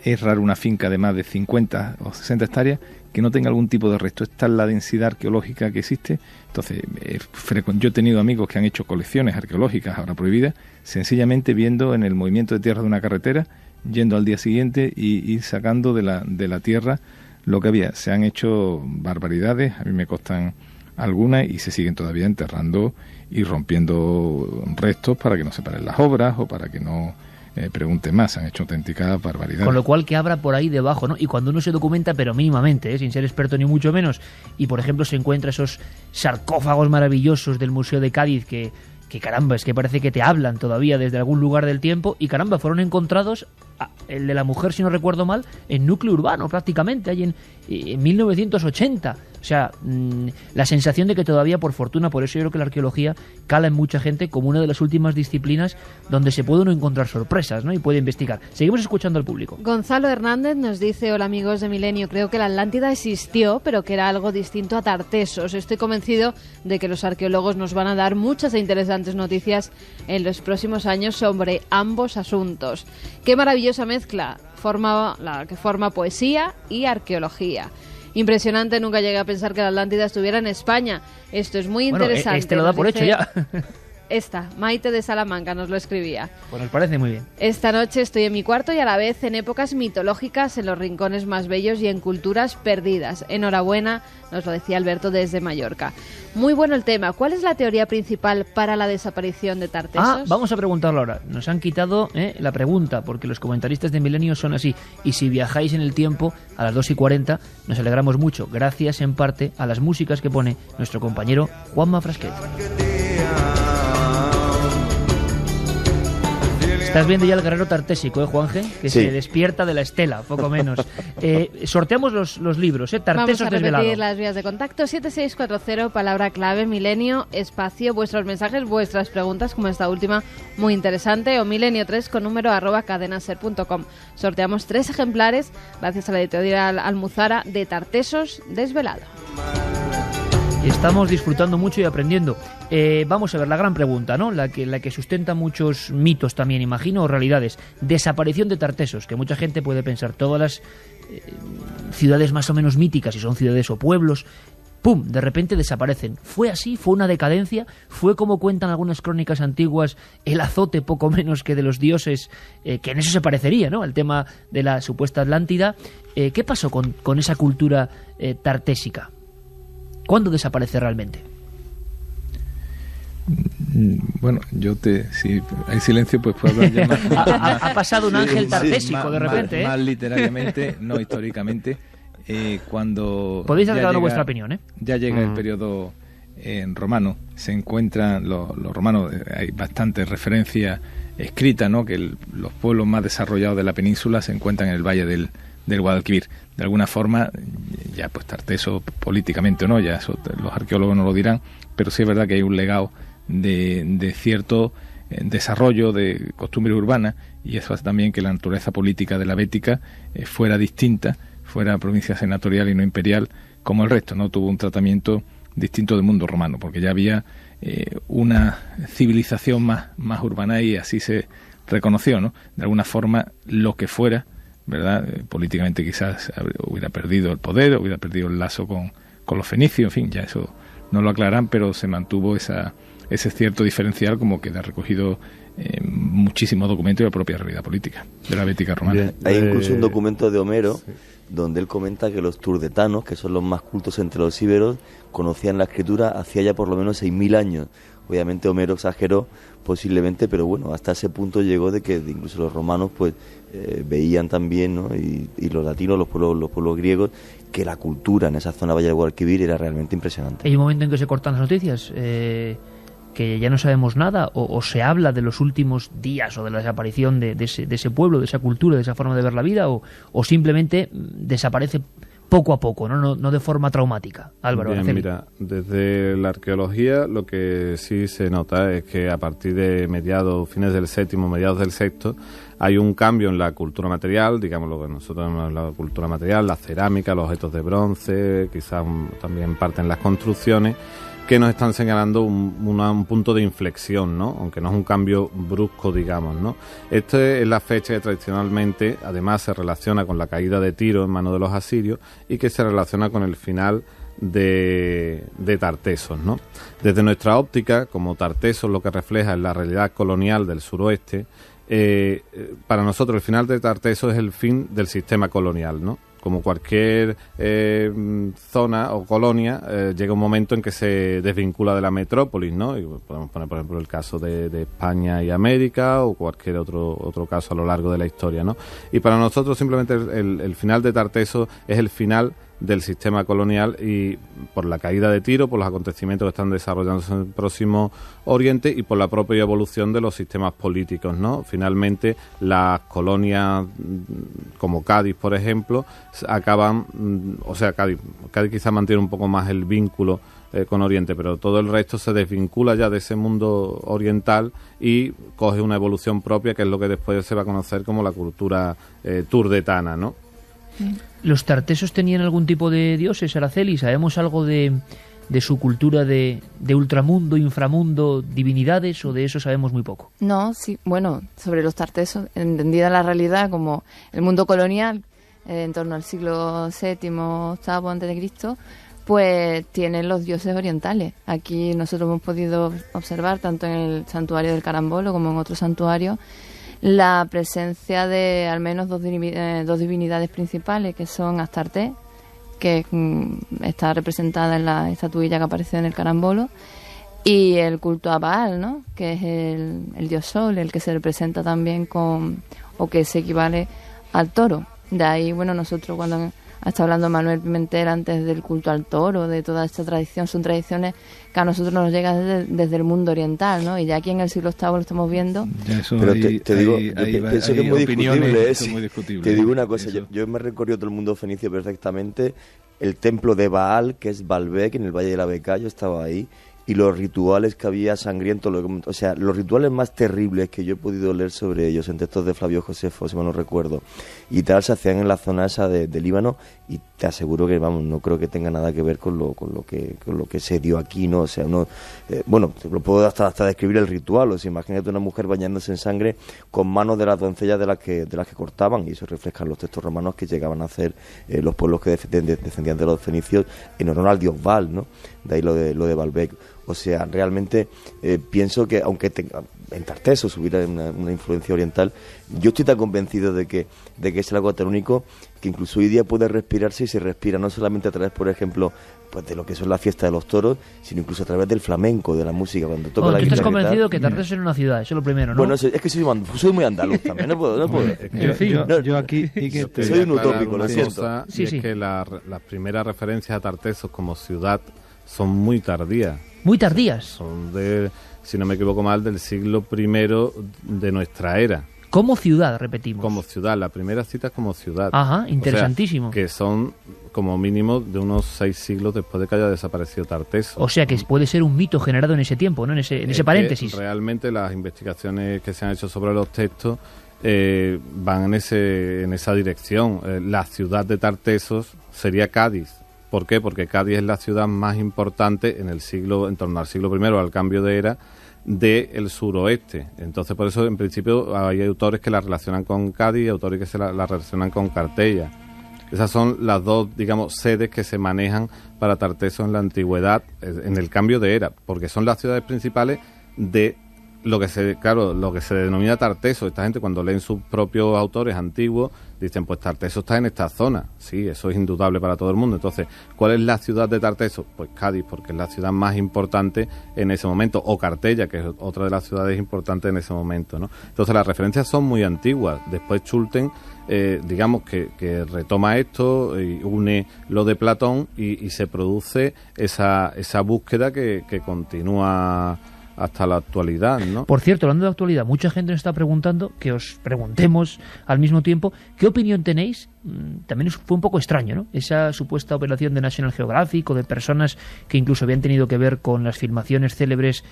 es raro una finca de más de 50 o 60 hectáreas que no tenga algún tipo de resto. Esta es la densidad arqueológica que existe. Entonces, yo he tenido amigos que han hecho colecciones arqueológicas, ahora prohibidas, sencillamente viendo en el movimiento de tierra de una carretera, yendo al día siguiente y ir sacando de la tierra lo que había. Se han hecho barbaridades, a mí me costan algunas y se siguen todavía enterrando y rompiendo restos para que no se paren las obras o para que no pregunten más. Han hecho auténticas barbaridades. Con lo cual que abra por ahí debajo, ¿no? Y cuando uno se documenta, pero mínimamente, sin ser experto ni mucho menos, y por ejemplo se encuentra esos sarcófagos maravillosos del Museo de Cádiz que caramba, es que parece que te hablan todavía desde algún lugar del tiempo, y caramba, fueron encontrados, el de la mujer, si no recuerdo mal, en núcleo urbano prácticamente, ahí en 1980. O sea, la sensación de que todavía, por fortuna, por eso yo creo que la arqueología cala en mucha gente como una de las últimas disciplinas donde se puede uno encontrar sorpresas, ¿no? Y puede investigar. Seguimos escuchando al público. Gonzalo Hernández nos dice: hola amigos de Milenio, creo que la Atlántida existió, pero que era algo distinto a Tartesos. Estoy convencido de que los arqueólogos nos van a dar muchas e interesantes noticias en los próximos años sobre ambos asuntos. Qué maravillosa mezcla la que forma poesía y arqueología. Impresionante, nunca llegué a pensar que la Atlántida estuviera en España. Esto es muy interesante. Este lo da por hecho ya. Esta, Maite de Salamanca nos lo escribía. Pues nos parece muy bien. Esta noche estoy en mi cuarto y a la vez en épocas mitológicas, en los rincones más bellos y en culturas perdidas. Enhorabuena, nos lo decía Alberto desde Mallorca. Muy bueno el tema. ¿Cuál es la teoría principal para la desaparición de Tartesos? Vamos a preguntarlo ahora. Nos han quitado la pregunta, porque los comentaristas de Milenio son así. Y si viajáis en el tiempo, a las 2:40, nos alegramos mucho, gracias en parte a las músicas que pone nuestro compañero Juanma Frasquet. Estás viendo ya el guerrero tartésico, Juanje, que sí. Se despierta de la estela, poco menos. Sorteamos los libros, Tartesos Desvelado. Vamos a repetir las vías de contacto: 7640, palabra clave, Milenio, espacio, vuestros mensajes, vuestras preguntas, como esta última, muy interesante, o milenio3 con número @cadenaser.com. Sorteamos 3 ejemplares, gracias a la editorial Almuzara, de Tartesos Desvelado. Estamos disfrutando mucho y aprendiendo. Vamos a ver la gran pregunta, ¿no? La que sustenta muchos mitos también, imagino, o realidades. Desaparición de Tartesos, que mucha gente puede pensar. Todas las ciudades más o menos míticas, si son ciudades o pueblos, ¡pum!, de repente desaparecen. ¿Fue así? ¿Fue una decadencia? ¿Fue, como cuentan algunas crónicas antiguas, el azote poco menos que de los dioses, que en eso se parecería, ¿no?, al tema de la supuesta Atlántida? ¿Qué pasó con esa cultura tartésica? ¿Cuándo desaparece realmente? Bueno, si hay silencio, pues puedo hablar ya más. Ha pasado un ángel tartésico de repente. Más literariamente, no históricamente. Cuando podéis dar cada uno vuestra opinión, Ya llega el periodo romano, se encuentran los romanos, hay bastantes referencias escritas, ¿no?, que los pueblos más desarrollados de la península se encuentran en el valle del Guadalquivir. De alguna forma, ya pues Tarteso, políticamente o no, ya eso los arqueólogos no lo dirán, pero sí es verdad que hay un legado de cierto desarrollo de costumbres urbanas, y eso hace también que la naturaleza política de la Bética fuera distinta, fuera provincia senatorial y no imperial, como el resto, ¿no? Tuvo un tratamiento distinto del mundo romano, porque ya había una civilización más urbana, y así se reconoció, ¿no? De alguna forma, lo que fuera, ¿verdad? Políticamente quizás hubiera perdido el poder, hubiera perdido el lazo con los fenicios, en fin, ya eso no lo aclaran, pero se mantuvo ese cierto diferencial, como queda recogido en muchísimos documentos de la propia realidad política de la Bética romana. Bien, hay incluso un documento de Homero, sí, donde él comenta que los turdetanos, que son los más cultos entre los íberos, conocían la escritura hacía ya por lo menos 6.000 años. Obviamente Homero exageró posiblemente, pero bueno, hasta ese punto llegó de que incluso los romanos pues veían también, ¿no?, y los latinos, los pueblos griegos, que la cultura en esa zona Valle del Guadalquivir era realmente impresionante. Hay un momento en que se cortan las noticias, que ya no sabemos nada, o se habla de los últimos días o de la desaparición de ese pueblo, de esa cultura, de esa forma de ver la vida, o simplemente desaparece poco a poco, no de forma traumática. Álvaro, bien, mira, desde la arqueología lo que sí se nota es que a partir de fines del séptimo, mediados del sexto, hay un cambio en la cultura material, digamos lo que nosotros llamamos la cultura material, la cerámica, los objetos de bronce, quizás también parte en las construcciones, que nos están señalando un punto de inflexión, ¿no?, aunque no es un cambio brusco, digamos, ¿no? Esta es la fecha que tradicionalmente, además, se relaciona con la caída de Tiro en manos de los asirios, y que se relaciona con el final de Tartesos, ¿no? Desde nuestra óptica, como Tartesos lo que refleja es la realidad colonial del suroeste, para nosotros el final de Tartesos es el fin del sistema colonial, ¿no? Como cualquier zona o colonia, llega un momento en que se desvincula de la metrópolis, ¿no? Y podemos poner, por ejemplo, el caso de España y América, o cualquier otro caso a lo largo de la historia, ¿no? Y para nosotros simplemente el final de Tartesos es el final del sistema colonial y por la caída de Tiro, por los acontecimientos que están desarrollándose en el Próximo Oriente y por la propia evolución de los sistemas políticos, ¿no? Finalmente, las colonias como Cádiz, por ejemplo, acaban, o sea, Cádiz quizá mantiene un poco más el vínculo con Oriente, pero todo el resto se desvincula ya de ese mundo oriental y coge una evolución propia, que es lo que después se va a conocer como la cultura turdetana, ¿no? ¿Los tartesos tenían algún tipo de dioses, Araceli? ¿Sabemos algo de su cultura de ultramundo, inframundo, divinidades, o de eso sabemos muy poco? No, sí, bueno, sobre los tartesos, entendida la realidad como el mundo colonial, en torno al siglo VII, VIII antes de Cristo, pues tienen los dioses orientales. Aquí nosotros hemos podido observar, tanto en el santuario del Carambolo como en otros santuarios, la presencia de al menos dos divinidades principales, que son Astarte, que está representada en la estatuilla que apareció en el Carambolo, y el culto a Baal, ¿no? Que es el dios Sol, el que se representa también o que se equivale al toro. De ahí, bueno, nosotros cuando está hablando Manuel Pimentel antes del culto al toro, de toda esta tradición, son tradiciones que a nosotros nos llegan desde el mundo oriental, ¿no? Y ya aquí en el siglo VIII lo estamos viendo. Pero te digo, pienso que es muy discutible. Te digo una cosa, yo me recorrido todo el mundo fenicio perfectamente. El templo de Baal, que es Baalbek, en el Valle de la Beca, yo estaba ahí, y los rituales que había sangrientos, o sea, los rituales más terribles que yo he podido leer sobre ellos en textos de Flavio Josefo, si mal no recuerdo, y tal, se hacían en la zona esa de Líbano, y te aseguro que, vamos, no creo que tenga nada que ver con lo que se dio aquí, ¿no? O sea, bueno, te lo puedo hasta describir el ritual. O sea, imagínate una mujer bañándose en sangre con manos de las doncellas de las que cortaban, y eso reflejan los textos romanos que llegaban a hacer los pueblos que descendían de los fenicios en honor al dios Baal, ¿no? De ahí lo de Baalbek. O sea, realmente pienso que, aunque en Tartesos hubiera una influencia oriental, yo estoy tan convencido de que es algo tan único que incluso hoy día puede respirarse, y se respira no solamente a través, por ejemplo, pues de lo que son la fiesta de los toros, sino incluso a través del flamenco, de la música, cuando toca la guitarra. Tú estás convencido que Tartesos es una ciudad, eso es lo primero, ¿no? Bueno, es que soy muy andaluz también, no puedo. Yo aquí soy un utópico, lo siento. Sí. Es que las primeras referencias a Tartesos como ciudad son muy tardías. Muy tardías. Son si no me equivoco mal, del siglo I de nuestra era. Como ciudad, repetimos. Como ciudad, la primera cita es como ciudad. Ajá, interesantísimo. O sea, que son como mínimo de unos 6 siglos después de que haya desaparecido Tartesos. O sea que puede ser un mito generado en ese tiempo, ¿no? En ese paréntesis. Realmente las investigaciones que se han hecho sobre los textos van en esa dirección. La ciudad de Tartesos sería Cádiz. ¿Por qué? Porque Cádiz es la ciudad más importante en torno al siglo I, al cambio de era, del suroeste. Entonces, por eso, en principio, hay autores que la relacionan con Cádiz y autores que se la relacionan con Cartella. Esas son las dos, digamos, sedes que se manejan para Tartesos en la antigüedad, en el cambio de era, porque son las ciudades principales de lo que se denomina Tarteso. Esta gente, cuando leen sus propios autores antiguos, dicen, pues Tarteso está en esta zona. Sí, eso es indudable para todo el mundo. Entonces, ¿cuál es la ciudad de Tarteso? Pues Cádiz, porque es la ciudad más importante en ese momento, o Cartella, que es otra de las ciudades importantes en ese momento, ¿no? Entonces, las referencias son muy antiguas. Después Schulten, digamos que retoma esto y une lo de Platón, y se produce esa búsqueda que continúa hasta la actualidad, ¿no? Por cierto, hablando de actualidad, mucha gente nos está preguntando, que os preguntemos al mismo tiempo, ¿qué opinión tenéis? También fue un poco extraño, ¿no? Esa supuesta operación de National Geographic, o de personas que incluso habían tenido que ver con las filmaciones célebres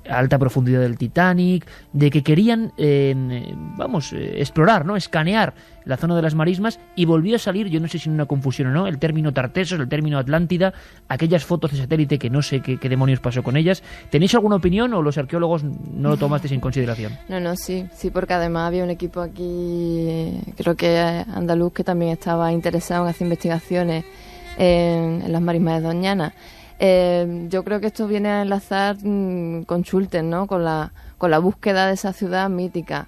a alta profundidad del Titanic, de que querían, explorar, ¿no? Escanear la zona de las marismas, y volvió a salir, yo no sé si en una confusión o no, el término Tartesos, el término Atlántida, aquellas fotos de satélite que no sé qué demonios pasó con ellas. ¿Tenéis alguna opinión, o los arqueólogos no lo tomasteis en consideración? No, sí, porque además había un equipo aquí, creo que andaluz, que también estaba interesado en hacer investigaciones en las marismas de Doñana. Yo creo que esto viene a enlazar con Schulten, ¿no? Con la búsqueda de esa ciudad mítica.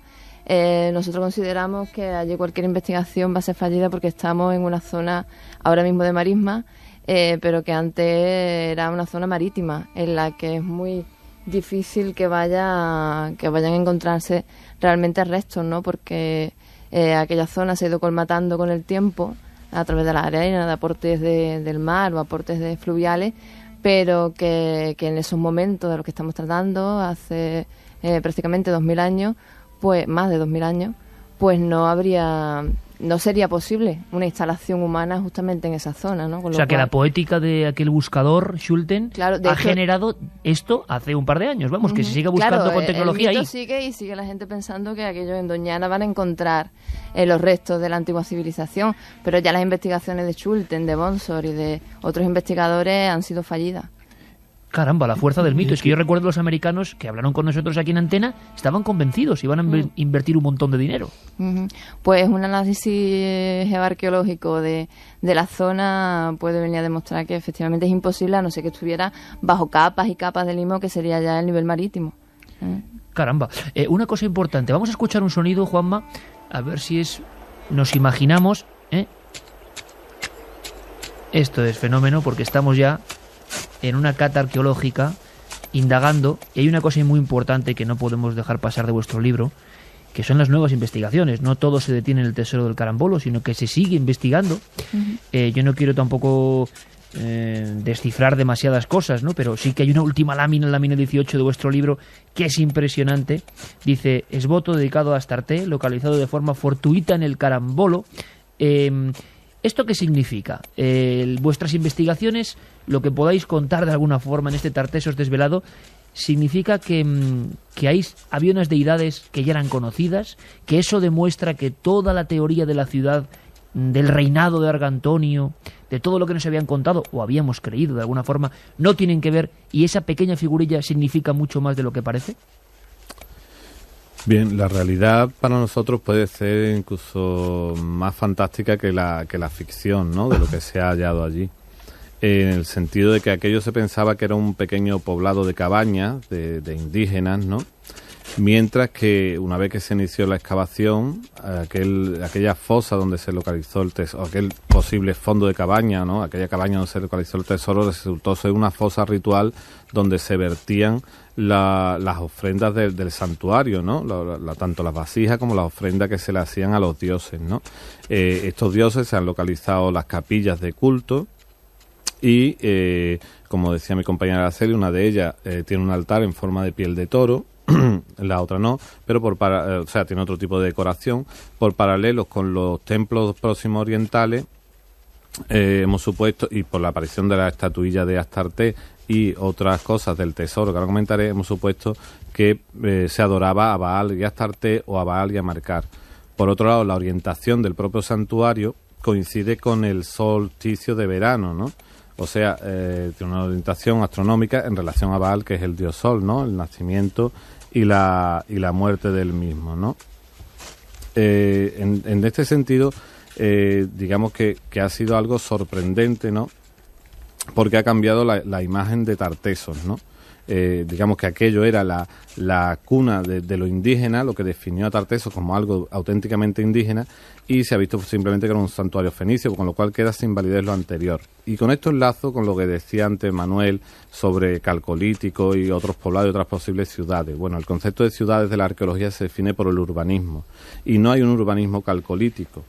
Nosotros consideramos que allí cualquier investigación va a ser fallida, porque estamos en una zona ahora mismo de marisma, pero que antes era una zona marítima, en la que es muy difícil que vayan a encontrarse realmente restos, ¿no? Porque aquella zona se ha ido colmatando con el tiempo, a través de la arena, de aportes del mar o aportes de fluviales, pero que en esos momentos de los que estamos tratando, hace prácticamente 2000 años, pues más de 2000 años, pues no sería posible una instalación humana justamente en esa zona, ¿no? O sea, que la poética de aquel buscador, Schulten, ha generado esto hace un par de años. Vamos, que se siga buscando con tecnología el mito ahí. sigue la gente pensando que aquellos en Doñana van a encontrar los restos de la antigua civilización, pero ya las investigaciones de Schulten, de Bonsor y de otros investigadores han sido fallidas. Caramba, la fuerza del mito. Es que yo recuerdo los americanos que hablaron con nosotros aquí en Antena, estaban convencidos, iban a invertir un montón de dinero. Pues un análisis geoarqueológico de la zona puede venir a demostrar que efectivamente es imposible, a no ser que estuviera bajo capas y capas de limo, que sería ya el nivel marítimo. Caramba. Una cosa importante, vamos a escuchar un sonido, Juanma, a ver si nos imaginamos. Esto es fenómeno, porque estamos ya en una cata arqueológica, indagando, y hay una cosa muy importante que no podemos dejar pasar de vuestro libro, que son las nuevas investigaciones. No todo se detiene en el tesoro del carambolo, sino que se sigue investigando. Yo no quiero tampoco descifrar demasiadas cosas, ¿no? Pero sí que hay una última lámina, la lámina 18 de vuestro libro, que es impresionante. Dice: esboto dedicado a Astarte, localizado de forma fortuita en el carambolo. ¿Esto qué significa? Vuestras investigaciones, lo que podáis contar de alguna forma en este Tartessos desvelado, significa que había unas deidades que ya eran conocidas, que eso demuestra que toda la teoría de la ciudad, del reinado de Argantonio, de todo lo que nos habían contado o habíamos creído de alguna forma, no tienen que ver, y esa pequeña figurilla significa mucho más de lo que parece. Bien, la realidad para nosotros puede ser incluso más fantástica que la ficción, ¿no?, de lo que se ha hallado allí. En el sentido de que aquello se pensaba que era un pequeño poblado de cabañas, de indígenas, ¿no? Mientras que una vez que se inició la excavación, aquella fosa donde se localizó el tesoro, aquel posible fondo de cabaña, ¿no?, aquella cabaña donde se localizó el tesoro, resultó ser una fosa ritual donde se vertían las ofrendas del santuario, ¿no? Tanto las vasijas como las ofrendas que se le hacían a los dioses, ¿no? Estos dioses se han localizado las capillas de culto y, como decía mi compañera Araceli, una de ellas tiene un altar en forma de piel de toro, la otra no, pero o sea, tiene otro tipo de decoración. Por paralelos con los templos próximos orientales, hemos supuesto, y por la aparición de la estatuilla de Astarte y otras cosas del tesoro que ahora comentaré, hemos supuesto que se adoraba a Baal y Astarte, o a Baal y a Marcar. Por otro lado, la orientación del propio santuario coincide con el solsticio de verano, ¿no? O sea, tiene una orientación astronómica en relación a Baal, que es el dios sol, ¿no?, el nacimiento y la muerte del mismo, ¿no? En este sentido, digamos que ha sido algo sorprendente, ¿no?, porque ha cambiado la imagen de Tartessos, ¿no? Digamos que aquello era la cuna de lo indígena, lo que definió a Tartessos como algo auténticamente indígena, y se ha visto simplemente que era un santuario fenicio, con lo cual queda sin validez lo anterior. Y con esto enlazo con lo que decía antes Manuel sobre Calcolítico y otros poblados y otras posibles ciudades. Bueno, el concepto de ciudades de la arqueología se define por el urbanismo, y no hay un urbanismo calcolítico.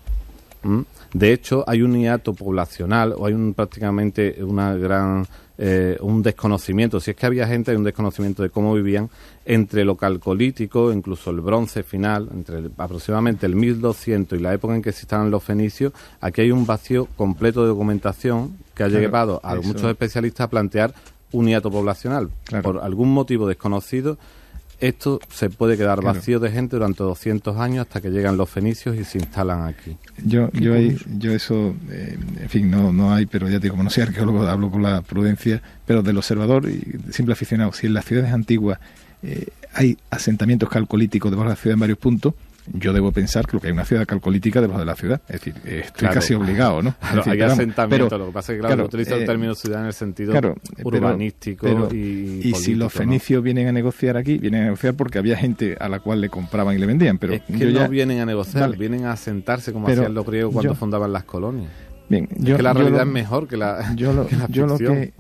De hecho, hay un hiato poblacional, o hay prácticamente un desconocimiento, si es que había gente, hay un desconocimiento de cómo vivían entre lo calcolítico, incluso el bronce final, entre aproximadamente el 1200 y la época en que se instalan los fenicios. Aquí hay un vacío completo de documentación que ha llevado a muchos especialistas a plantear un hiato poblacional. Por algún motivo desconocido, esto se puede quedar vacío de gente durante 200 años hasta que llegan los fenicios y se instalan aquí. Yo eso, en fin, no hay, pero ya te digo, como no soy arqueólogo, hablo con la prudencia, pero del observador y simple aficionado. Si en las ciudades antiguas hay asentamientos calcolíticos debajo de la ciudad en varios puntos, yo debo pensar que lo que hay una ciudad calcolítica debajo de la ciudad. Es decir, estoy casi obligado, ¿no? Claro, hay asentamientos, lo que pasa es que utiliza el término ciudad en el sentido urbanístico y político, si los fenicios vienen a negociar aquí, vienen a negociar porque había gente a la cual le compraban y le vendían. Pero es que no vienen a negociar, vienen a asentarse como hacían los griegos cuando fundaban las colonias. Bien, que la realidad es mejor que la ficción.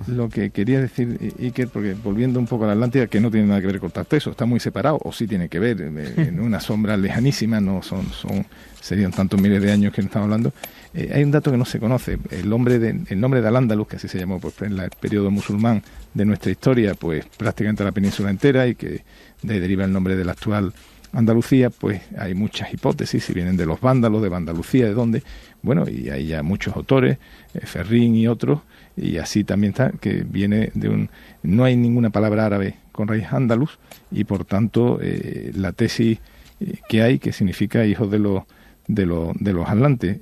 Lo que quería decir, Iker, porque volviendo un poco a la Atlántida, que no tiene nada que ver con Tartesos, está muy separado, o sí tiene que ver, en una sombra lejanísima, no serían tantos miles de años que estamos hablando. Hay un dato que no se conoce, el nombre de Al-Ándalus, que así se llamó pues, en el periodo musulmán de nuestra historia, pues prácticamente la península entera, y que de ahí deriva el nombre de la actual Andalucía, pues hay muchas hipótesis, si vienen de los vándalos, de Andalucía, de dónde. Bueno, y hay ya muchos autores, Ferrín y otros, y así también está, que viene de no hay ninguna palabra árabe con raíz andaluz, y por tanto la tesis que hay, que significa hijos de los atlantes,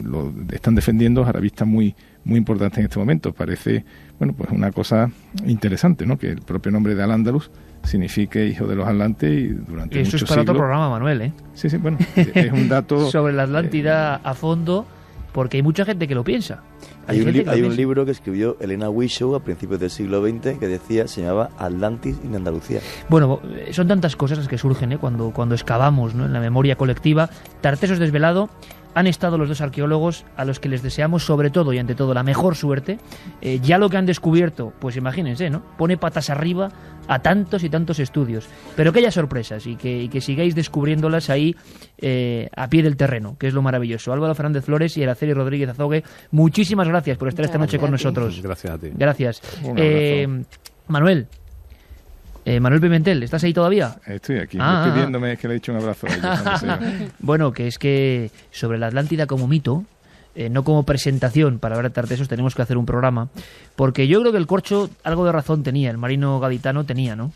lo están defendiendo arabistas muy importantes en este momento. Parece, bueno, pues una cosa interesante, ¿no? Que el propio nombre de Al-Ándalus signifique hijo de los atlantes, y durante muchos siglos... Eso es para otro programa, Manuel, ¿eh? Sí, bueno, es un dato... Sobre la Atlántida a fondo, porque hay mucha gente que lo piensa. Hay un libro que escribió Elena Wishow a principios del siglo XX que se llamaba Atlantis en Andalucía. Bueno, son tantas cosas las que surgen cuando excavamos, ¿no?, en la memoria colectiva. Tartesos desvelado. Han estado los dos arqueólogos a los que les deseamos sobre todo y ante todo la mejor suerte. Ya lo que han descubierto, pues imagínense, ¿no? Pone patas arriba a tantos y tantos estudios. Pero que haya sorpresas y que sigáis descubriéndolas ahí a pie del terreno, que es lo maravilloso. Álvaro Fernández Flores y Araceli Rodríguez Azogue, muchísimas gracias por estar esta noche con nosotros. Gracias a ti. Gracias. Manuel Pimentel, ¿estás ahí todavía? Estoy aquí, pidiéndome, es que le he dicho un abrazo a ellos. Bueno, que es que sobre la Atlántida como mito, no como presentación para hablar de Tartesos, tenemos que hacer un programa, porque yo creo que el Corcho algo de razón tenía, el marino gaditano tenía, ¿no?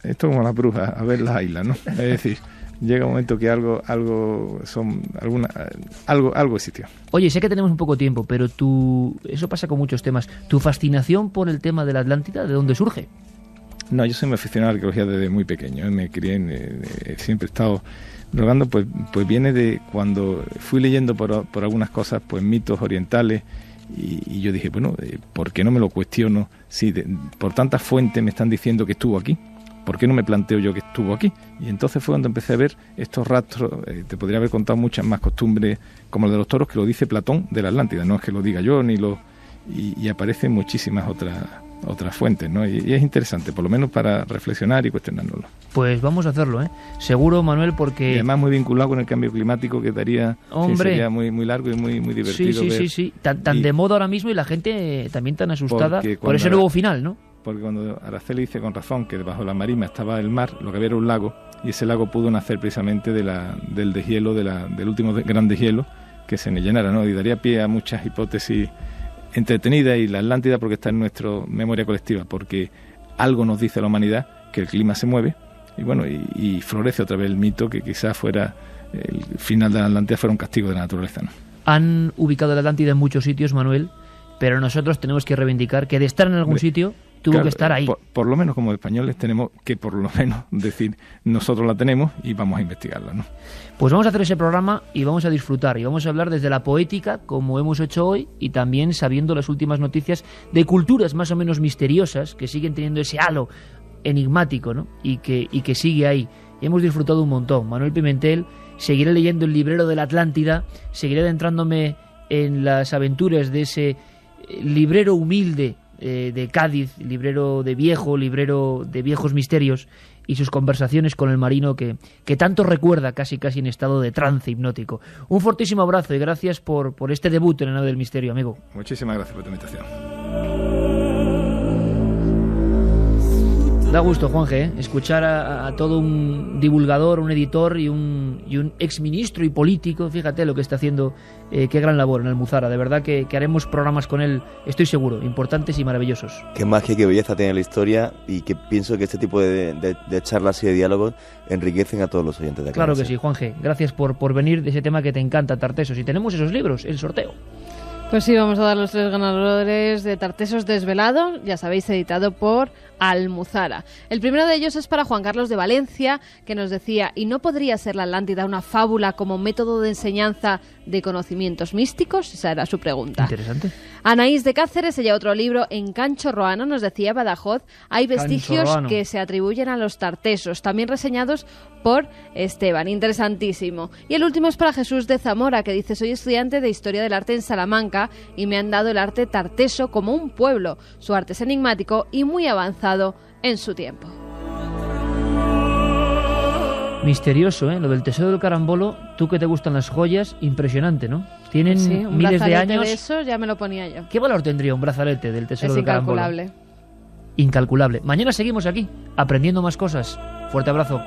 Esto como las brujas, a ver las islas, ¿no? Es decir, llega un momento que algo existió. Oye, sé que tenemos un poco tiempo, pero eso pasa con muchos temas. ¿Tu fascinación por el tema de la Atlántida, de dónde surge? No, yo soy muy aficionado a la arqueología desde muy pequeño. Me crié, siempre he estado rogando, pues viene de cuando fui leyendo por algunas cosas, pues mitos orientales, y yo dije, bueno, ¿por qué no me lo cuestiono? Si por tantas fuentes me están diciendo que estuvo aquí, ¿por qué no me planteo yo que estuvo aquí? Y entonces fue cuando empecé a ver estos rastros. Te podría haber contado muchas más costumbres, como el de los toros, que lo dice Platón de la Atlántida, no es que lo diga yo, y aparecen muchísimas otras fuentes, ¿no? Y es interesante, por lo menos para reflexionar y cuestionárnoslo. Pues vamos a hacerlo, seguro, Manuel, porque... Y además muy vinculado con el cambio climático, que daría... Hombre, sería muy largo y muy divertido. Sí. Tan de moda ahora mismo, y la gente también tan asustada por ese nuevo final, ¿no? Porque cuando Araceli dice con razón que debajo de la marisma estaba el mar, lo que había era un lago, y ese lago pudo nacer precisamente del deshielo, del último gran deshielo que se llenara, ¿no? Y daría pie a muchas hipótesis entretenida, y la Atlántida porque está en nuestra memoria colectiva, porque algo nos dice a la humanidad que el clima se mueve, y bueno, y florece otra vez el mito que quizás fuera el final de la Atlántida fuera un castigo de la naturaleza, ¿no? Han ubicado la Atlántida en muchos sitios, Manuel, pero nosotros tenemos que reivindicar que de estar en algún sitio tuvo que estar ahí. Por lo menos como españoles tenemos que por lo menos decir nosotros la tenemos y vamos a investigarla, ¿no? Pues vamos a hacer ese programa y vamos a disfrutar y vamos a hablar desde la poética, como hemos hecho hoy, y también sabiendo las últimas noticias de culturas más o menos misteriosas que siguen teniendo ese halo enigmático, ¿no? Y que sigue ahí. Y hemos disfrutado un montón. Manuel Pimentel, seguiré leyendo El librero de la Atlántida, seguiré adentrándome en las aventuras de ese librero humilde de Cádiz, librero de viejos misterios, y sus conversaciones con el marino que tanto recuerda, casi en estado de trance hipnótico. Un fortísimo abrazo y gracias por este debut en la nave del misterio, amigo. Muchísimas gracias por tu invitación. Da gusto, Juanje, escuchar a todo un divulgador, un editor y un exministro y político. Fíjate lo que está haciendo, qué gran labor en Almuzara. De verdad que haremos programas con él, estoy seguro, importantes y maravillosos. Qué magia, qué belleza tiene la historia, y que pienso que este tipo de charlas y de diálogos enriquecen a todos los oyentes de acá. Claro que sí, Juanje. Gracias por venir de ese tema que te encanta, Tartesos. Y tenemos esos libros, el sorteo. Pues sí, vamos a dar los 3 ganadores de Tartesos desvelado, ya sabéis, editado por Almuzara. El primero de ellos es para Juan Carlos de Valencia, que nos decía: ¿y no podría ser la Atlántida una fábula como método de enseñanza de conocimientos místicos? Esa era su pregunta. Interesante. Anaís de Cáceres, ella otro libro, En Cancho Roano, nos decía Badajoz, hay vestigios Roano. que se atribuyen a los tartesos, también reseñados por Esteban, interesantísimo. Y el último es para Jesús de Zamora, que dice, soy estudiante de Historia del Arte en Salamanca y me han dado el arte tarteso como un pueblo. Su arte es enigmático y muy avanzado en su tiempo. Misterioso, ¿eh? Lo del tesoro del carambolo, tú que te gustan las joyas, impresionante, ¿no? Tienen Pues sí, un miles de brazalete años. de eso ya me lo ponía yo. ¿Qué valor tendría un brazalete del tesoro Es del carambolo? incalculable. Incalculable. Mañana seguimos aquí, aprendiendo más cosas. Fuerte abrazo.